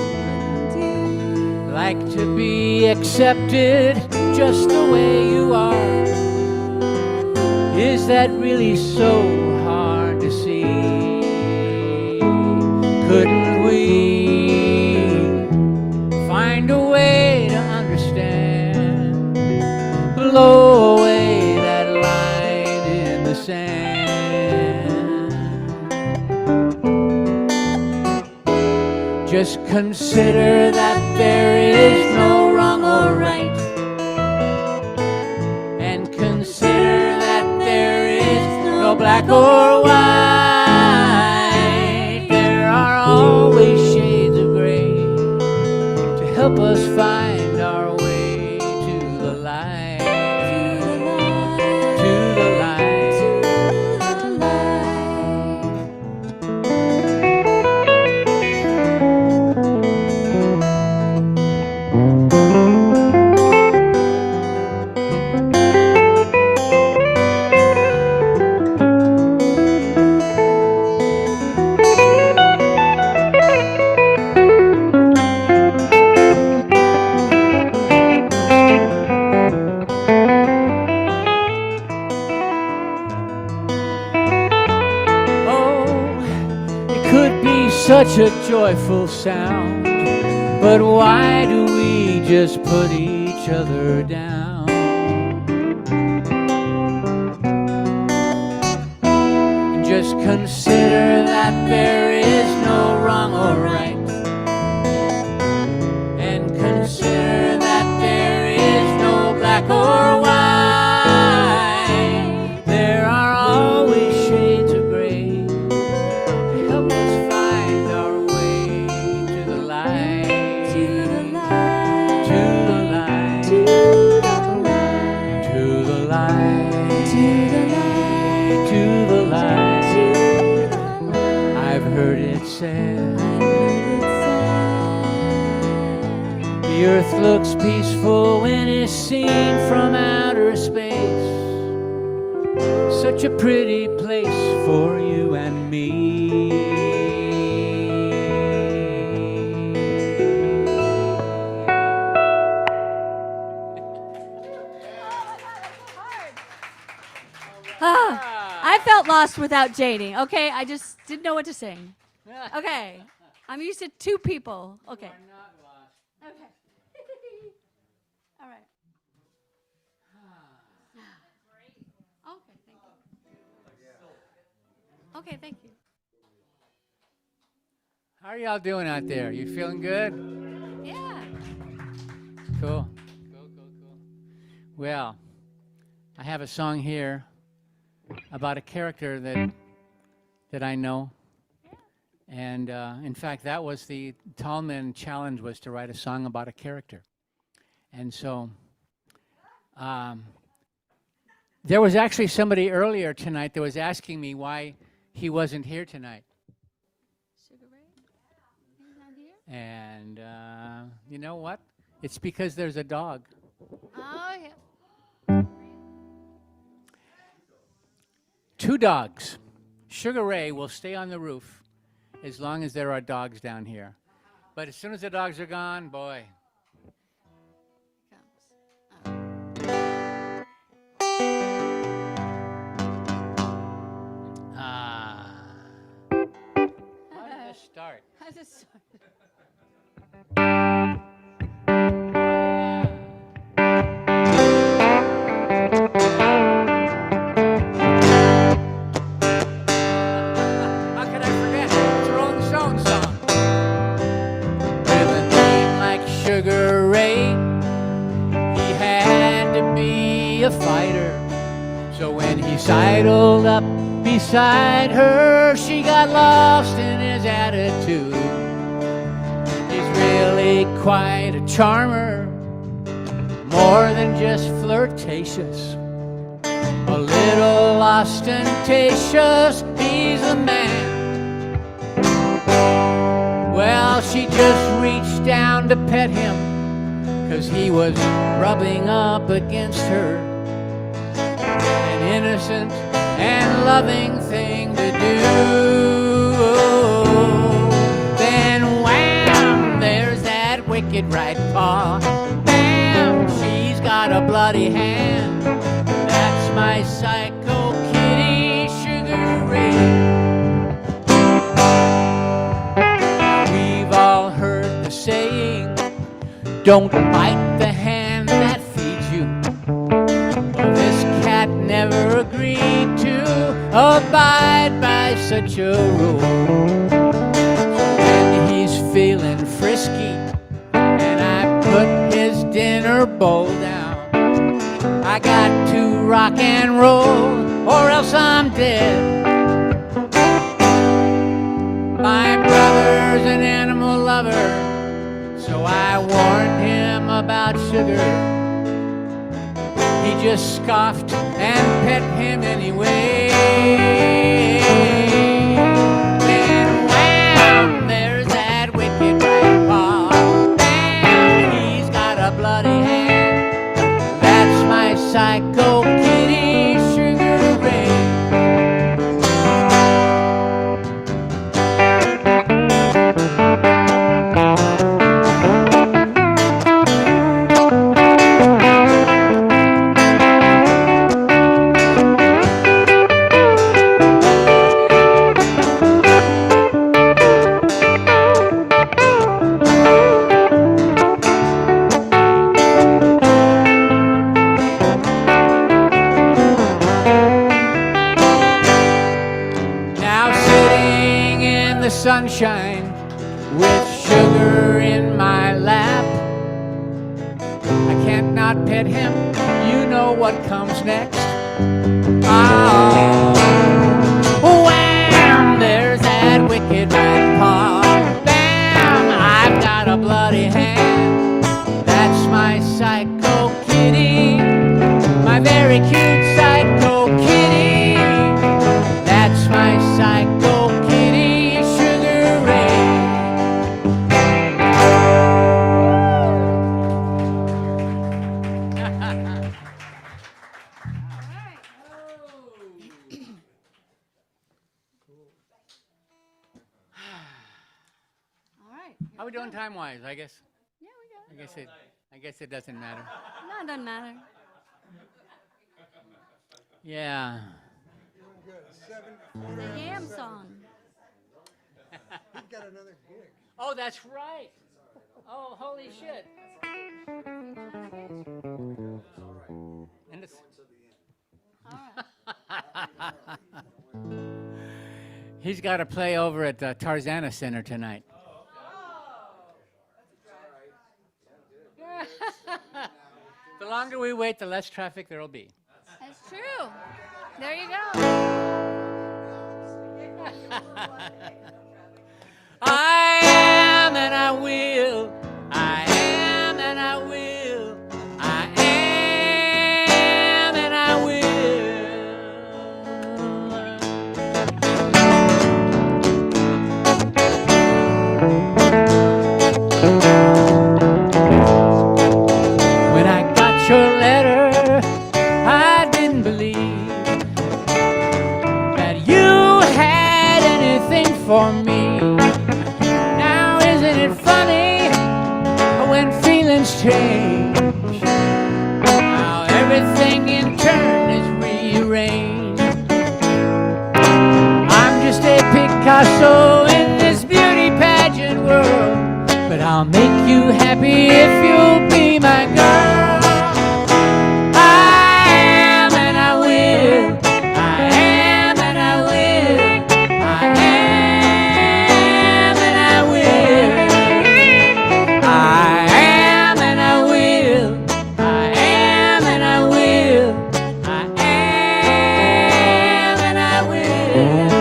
you like to be accepted just the way you are? Is that really so hard to see? Couldn't we find a way to understand? Blow away that line in the sand. Just consider that there is no wrong or right, and consider that there is no black or white. There are always shades of gray to help us find our way to the light, to the light. such a joyful sound. But why do we just put each other down? And just consider that there is no wrong or right. And consider that there is no black or white. There are always shades of gray to help us find our way to the light. To the light. To the light. To the light. To the light. To the light. To the light. To the light. I've heard it said the earth looks peaceful when it's seen from outer space. Such a pretty place for you and me. I felt lost without Janie. Okay, I just didn't know what to sing. Okay, I'm used to two people. Okay. Okay. All right. Okay, thank you. Okay, thank you. How are y'all doing out there? You feeling good? Yeah. Cool. Cool. Well, I have a song here about a character that I know. And in fact, that was the Tallman challenge, was to write a song about a character. And so there was actually somebody earlier tonight that was asking me why he wasn't here tonight. Sugar Ray? He's not here? And you know what? It's because there's a dog. Oh, yeah. 2 dogs. Sugar Ray will stay on the roof as long as there are dogs down here. But as soon as the dogs are gone, boy. How did this start? I just. How could I forget? It's your own song. With a name like Sugar Ray, he had to be a fighter. So when he sidled up beside her, she got lost in his attitude. He's really quite a charmer, more than just flirtatious. A little ostentatious, he's a man. Well, she just reached down to pet him, 'cause he was rubbing up against her. An innocent and loving thing to do. Then wham, there's that wicked right paw. Bam, she's got a bloody hand. That's my psycho kitty, Sugar Ray. We've all heard the saying, don't bite the hand that feeds you. Well, this cat never agreed to abide by such a rule. So when he's feeling frisky and I put his dinner bowl down, I got to rock and roll or else I'm dead. My brother's an animal lover, so I warned him about Sugar. He just scoffed and pet him anyway. Then wham, there's that wicked right paw. Bam, he's got a bloody hand. That's my psycho kitty, Sugar Ray. sunshine with sugar in my lap. I can't not pet him, you know what comes next. Oh, wham, there's that wicked rat paw. Bam, I've got a bloody hand. That's my psycho kitty, my very cute psycho kitty. That's my psycho kitty, Sugar Ray. All right. How we doing time-wise? I guess Yeah, we got it. I guess it doesn't matter. No, it doesn't matter. Yeah. The Yam song. He's got another gig. Oh, that's right. Oh, holy shit. And it's, All right. he's got to play over at the Tarzana Center tonight. The longer we wait, the less traffic there'll be. That's true. There you go. I am and I will. I am and I will. I am and I will. When I got your letter, I didn't believe that you had anything for me. Now isn't it funny when feelings change? How everything in turn is rearranged. I'm just a Picasso in this beauty pageant world, but I'll make you happy if you'll be my girl. I am and I will. I am and I will. I am and I will. I am and I will. I am and I will. I am and I will.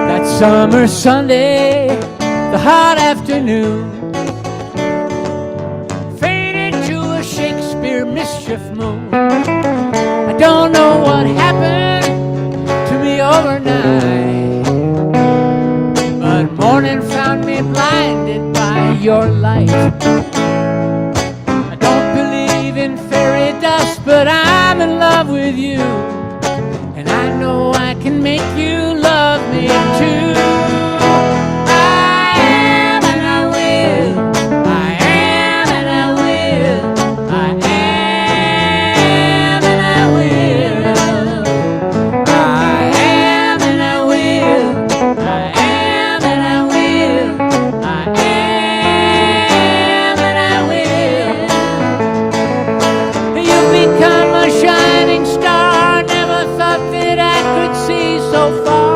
That summer Sunday, the hot afternoon, faded to a Shakespeare mischief moon. I don't know what happened to me overnight, but morning found me blinded by your light. I don't believe in fairy dust, but I'm in love with you, and I know I can make you love me too. I am and I will. I am and I will. I am and I will. I am and I will. I am and I will. I am and I will. You've become a shining star. Never thought that I could see so far.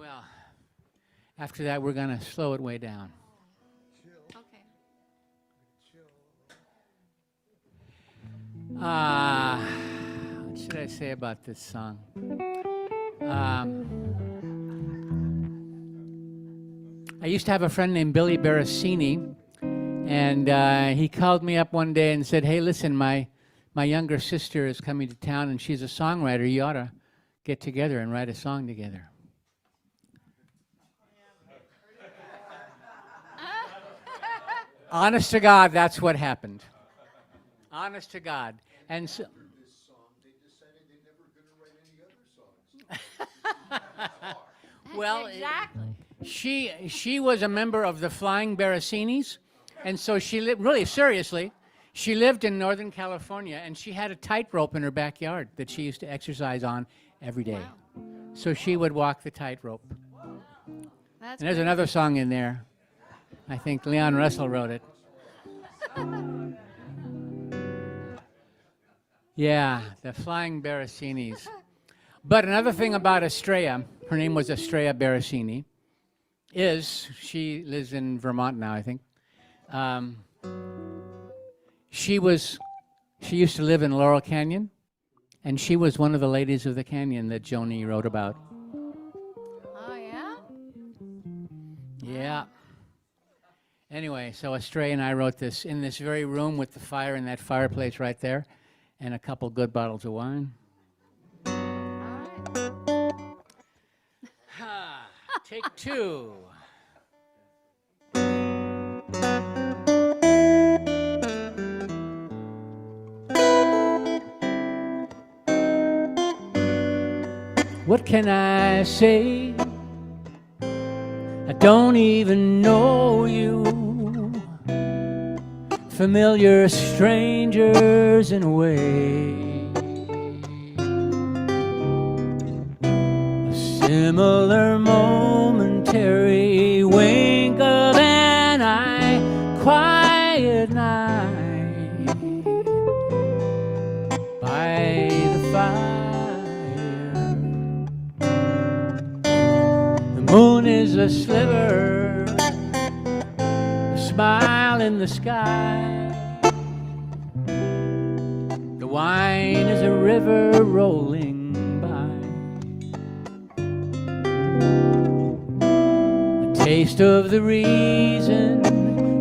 Well, after that, we're going to slow it way down. Okay. What should I say about this song? I used to have a friend named Billy Barasini, and he called me up one day and said, "Hey, listen, my younger sister is coming to town, and she's a songwriter. You ought to get together and write a song together." Honest to God, that's what happened. Honest to God. And so, well, Exactly. she was a member of the Flying Barasinis, and so she lived, really seriously, she lived in Northern California, and she had a tightrope in her backyard that she used to exercise on every day. So she would walk the tightrope. That's And there's another song in there. I think Leon Russell wrote it. Yeah, the Flying Barasinis. But another thing about Estrella, her name was Estrella Barasini, is she lives in Vermont now, I think. She used to live in Laurel Canyon, and she was one of the ladies of the canyon that Joni wrote about. Oh, yeah? Yeah. Anyway, so Estrella and I wrote this in this very room with the fire in that fireplace right there, and a couple good bottles of wine. All right. Take two. What can I say? I don't even know you. Familiar strangers in a way. A similar momentary wink of an eye. Quiet night by the fire. The moon is a sliver, a smile in the sky. The wine is a river rolling by. A taste of the reason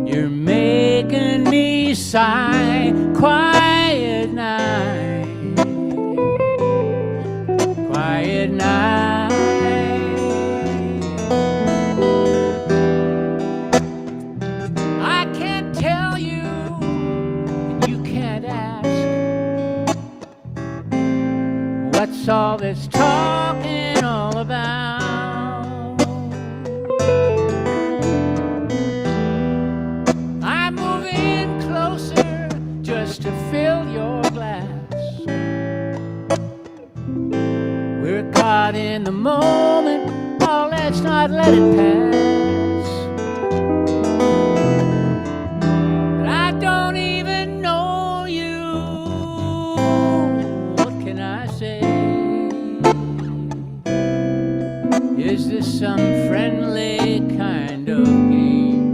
you're making me sigh. Quiet night, quiet night. I can't tell you, and you can't ask. What's all this talking all about? I'm moving closer just to fill your glass. We're caught in the moment, oh, let's not let it pass. But I don't even know you. What can I say? Is this some friendly kind of game?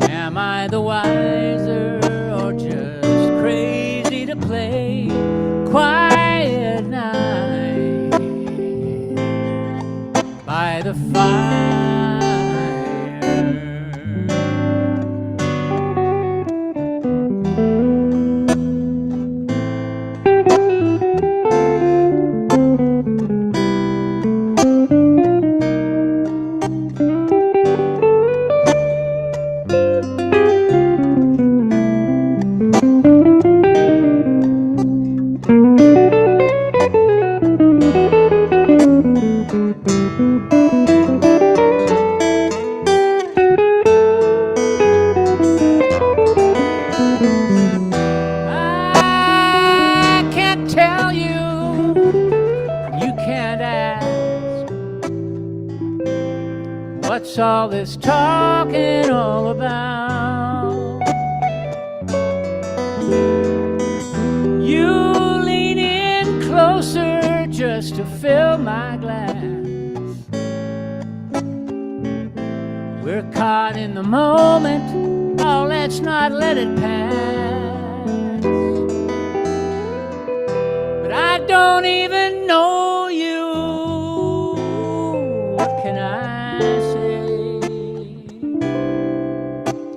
Am I the wiser or just crazy to play? Quiet night by the fire. I can't tell you, you can't ask. What's all this talking all about? You lean in closer just just to fill my glass. We're caught in the moment, oh, let's not let it pass. But I don't even know you, what can I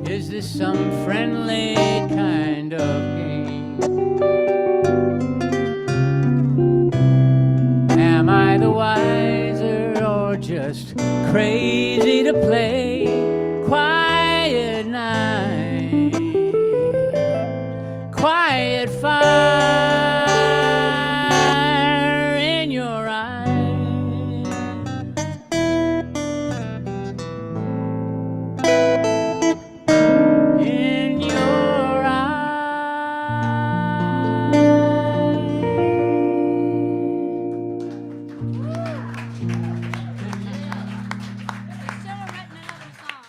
say? Is this some friendly kind of game? Am I the wiser or just crazy to play quiet night, quiet fire in your eyes? In your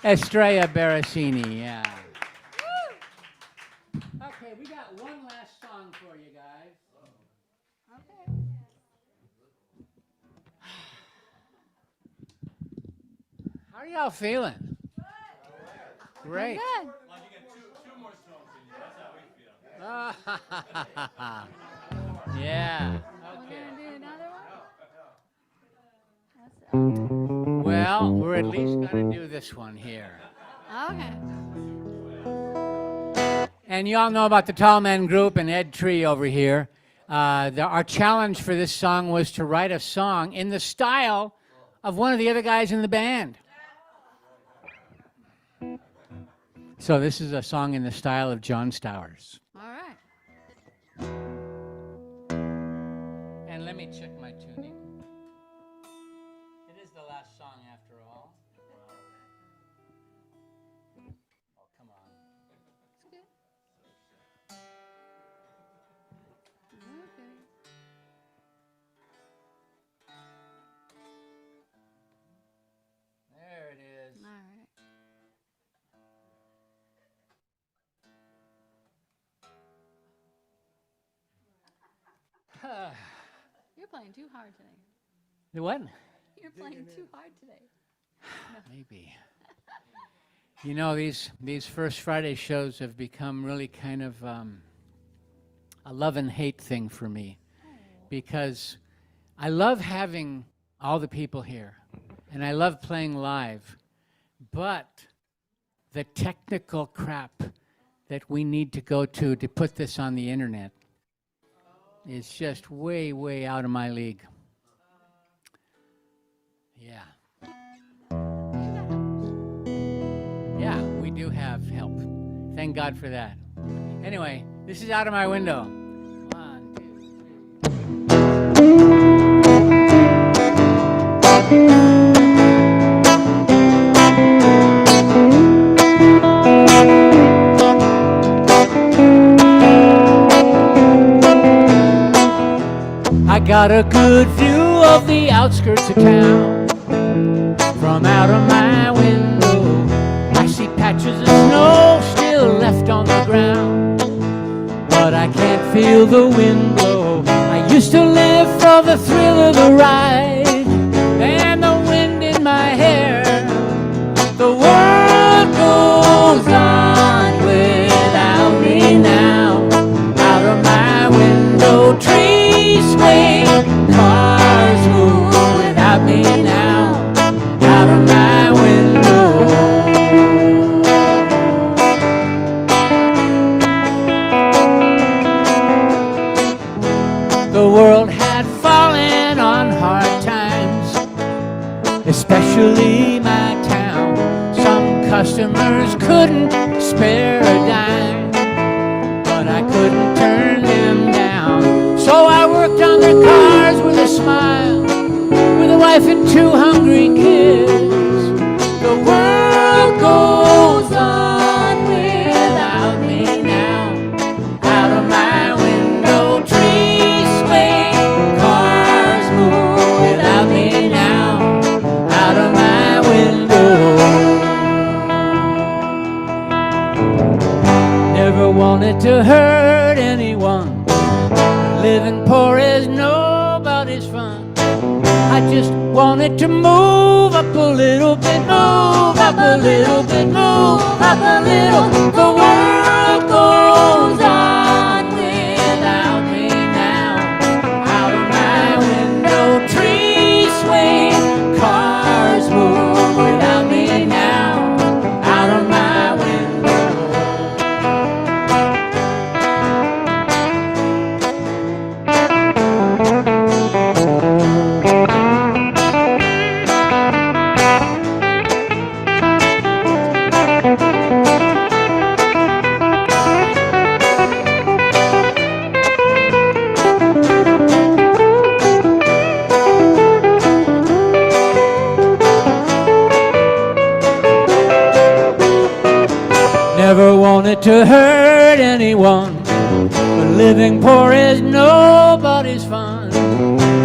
Estrella Barasini, yeah. Okay, we got one last song for you guys. Okay. How are y'all feeling? Great. Good. Well, you get two more songs in you. That's how we feel. Yeah. We're Okay. gonna do another one. Well, we're at least gonna do this one here. Okay. And you all know about the Tall Men Group and Ed Tree over here. Our challenge for this song was to write a song in the style of one of the other guys in the band. So this is a song in the style of John Stowers. All right. And let me check my tuning. It is the last song after all. Oh, come on. It's good. Okay. There it is. All right. You're playing too hard today. The what? You're playing too hard today. Maybe. You know, these First Friday shows have become really kind of a love and hate thing for me, because I love having all the people here, and I love playing live, but the technical crap that we need to go to put this on the internet is just way, way out of my league. Yeah. Yeah, we do have help. Thank God for that. Anyway, this is Out of My Window. 1, 2, 3. I got a good view of the outskirts of town from out of my window. I see patches of snow still left on the ground, but I can't feel the wind blow. I used to live for the thrill of the ride and the wind in my hair. The world goes on without me now. Out of my window, trees sway, cars move without me now. Out of my window. The world had fallen on hard times, especially my town. Some customers couldn't spare a dime, but I couldn't turn them down. So I worked on their cars with a smile, with a wife and 2 hungry kids. The world goes on without me now. Out of my window, trees sway, cars move without me now. Out of my window. Never wanted to hurt anyone. Living poor is nobody's fun. it to move up a little bit, move up a little bit, move up a little. The world goes on without me now. Out of my window, trees sway, cars move without me now. Out of my window. Never wanted to hurt anyone, but living poor is nobody's fun.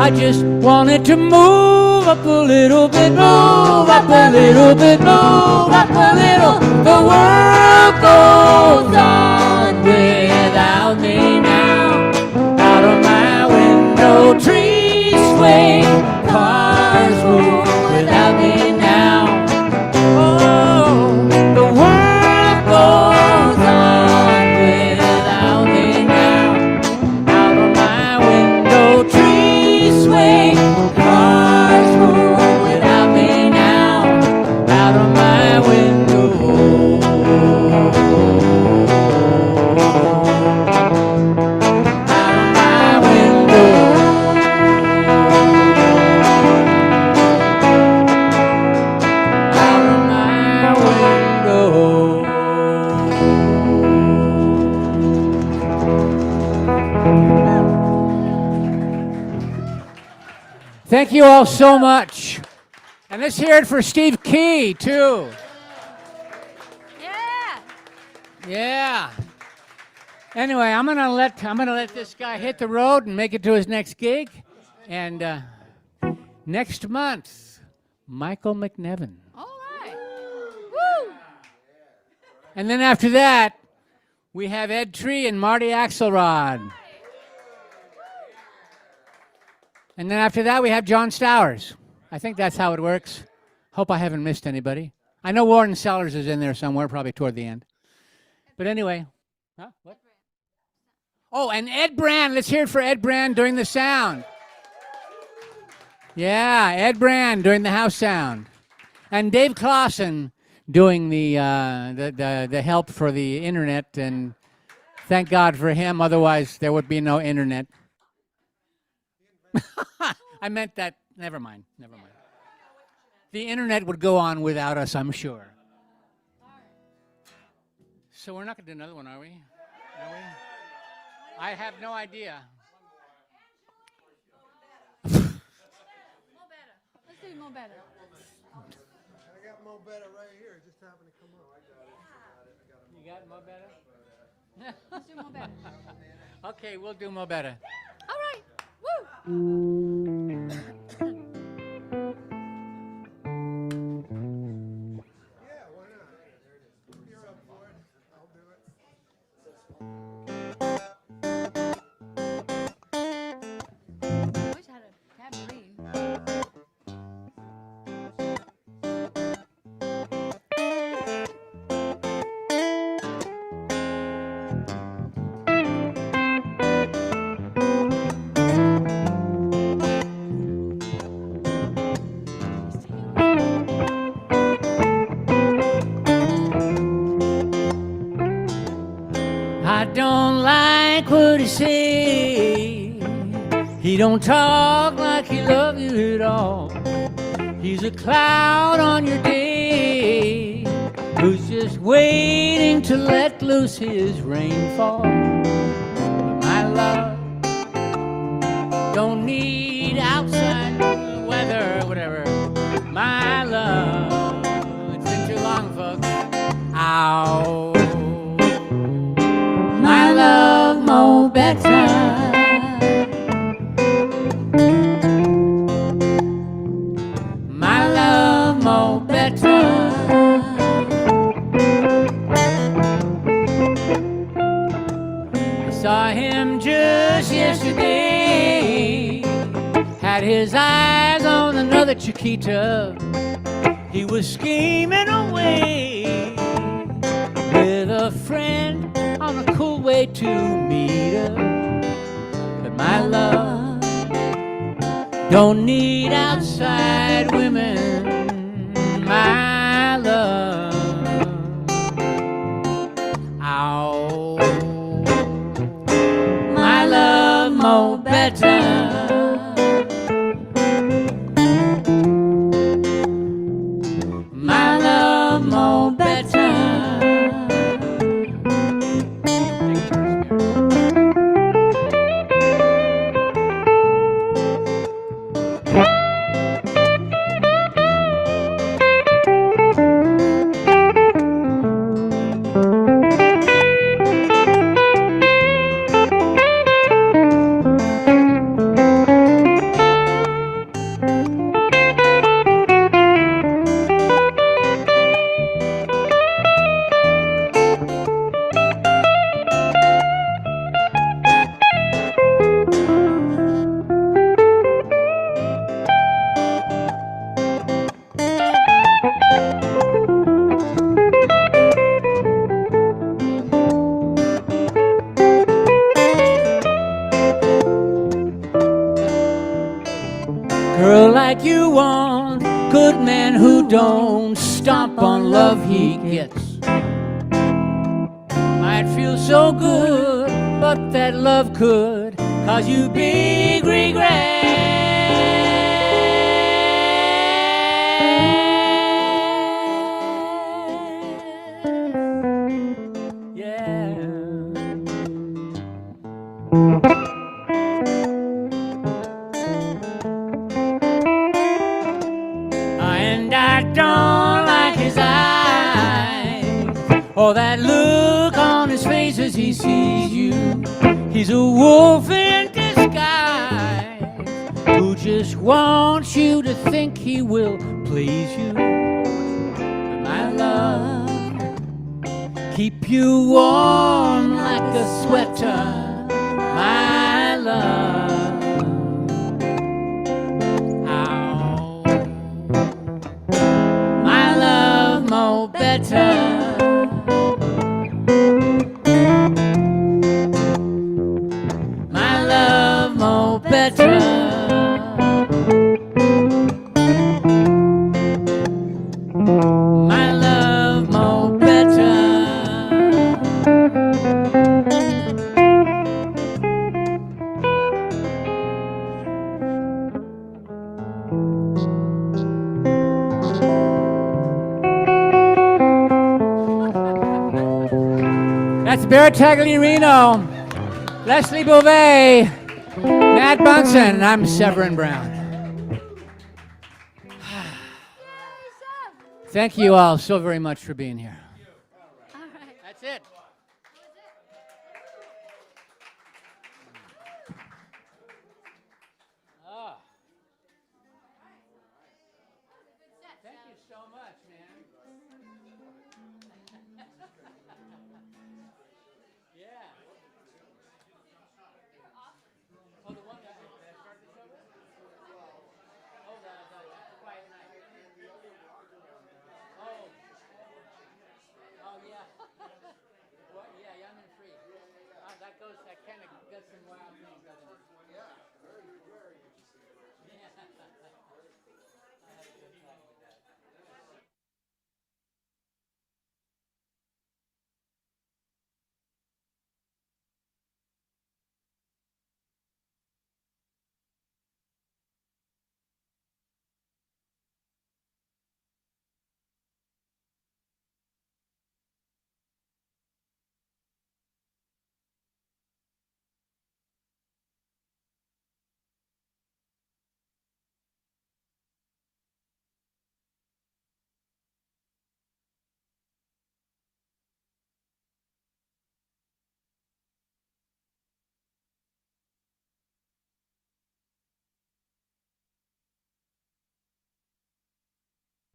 I just wanted to move up a little bit, move up a little bit, move up a little. The world goes on without me now. Out of my window, trees sway, cars move without me now. Oh, the world goes on without me now. Out of my window, trees sway, cars move without me now. Out of my window. Out of my window. Out of my window. Thank you all so much. And let's hear it for Steve Key, too. Yeah. Yeah. Anyway, I'm gonna let this guy hit the road and make it to his next gig. And next month, Michael McNevin. All right. Woo. And then after that, we have Ed Tree and Marty Axelrod. And then after that, we have John Stowers. I think that's how it works. Hope I haven't missed anybody. I know Warren Sellers is in there somewhere, probably toward the end. But anyway. Huh? What? Oh, and Ed Brand. Let's hear it for Ed Brand doing the sound. Yeah, Ed Brand doing the house sound. And Dave Clausen doing the help for the internet. And thank God for him. Otherwise, there would be no internet. I meant that. Never mind. The internet would go on without us, I'm sure. So we're not going to do another one, are we? I have no idea. Let's do more better. I got Mo Better right here. It just happened to come up. You got more better? Let's do more better. Okay, we'll do more better. All right. Woo. Yeah, why not? If you're up for it, I'll do it. I wish I had a tambourine. I don't like what he say. He don't talk like he love you at all. He's a cloud on your day who's just waiting to let loose his rainfall. But my love don't need outside weather or whatever. My love, it's been too long, folks. Ow. My love, Mo Better. My love, Mo Better. I saw him just yesterday. Had his eyes on another chick Chiquita, he was scheming away with a friend on a cool way to meet her. But my love don't need outside women, my love. Ow. My love more better. My love more better. Girl like you want, good man who don't stomp on love he gets. Might feel so good, but that love could cause you big regret. Yeah. And I don't like his eyes, or that look on his face as he sees you. He's a wolf in disguise who just wants you to think he will please you. But my love, keep you warm like a sweater, my love. More better. My love more better. My love more better. That's Bear Tagliarino, Leslie Beauvais, Matt Bunson, I'm Severin Brown. Thank you all so very much for being here. All right. That's it. Thank you so much, man. Yeah. Oh, the one that started the show? Oh, the Quiet Night. Oh, yeah. What? Yeah, Young and Free. That kind of gets some wild things, doesn't it?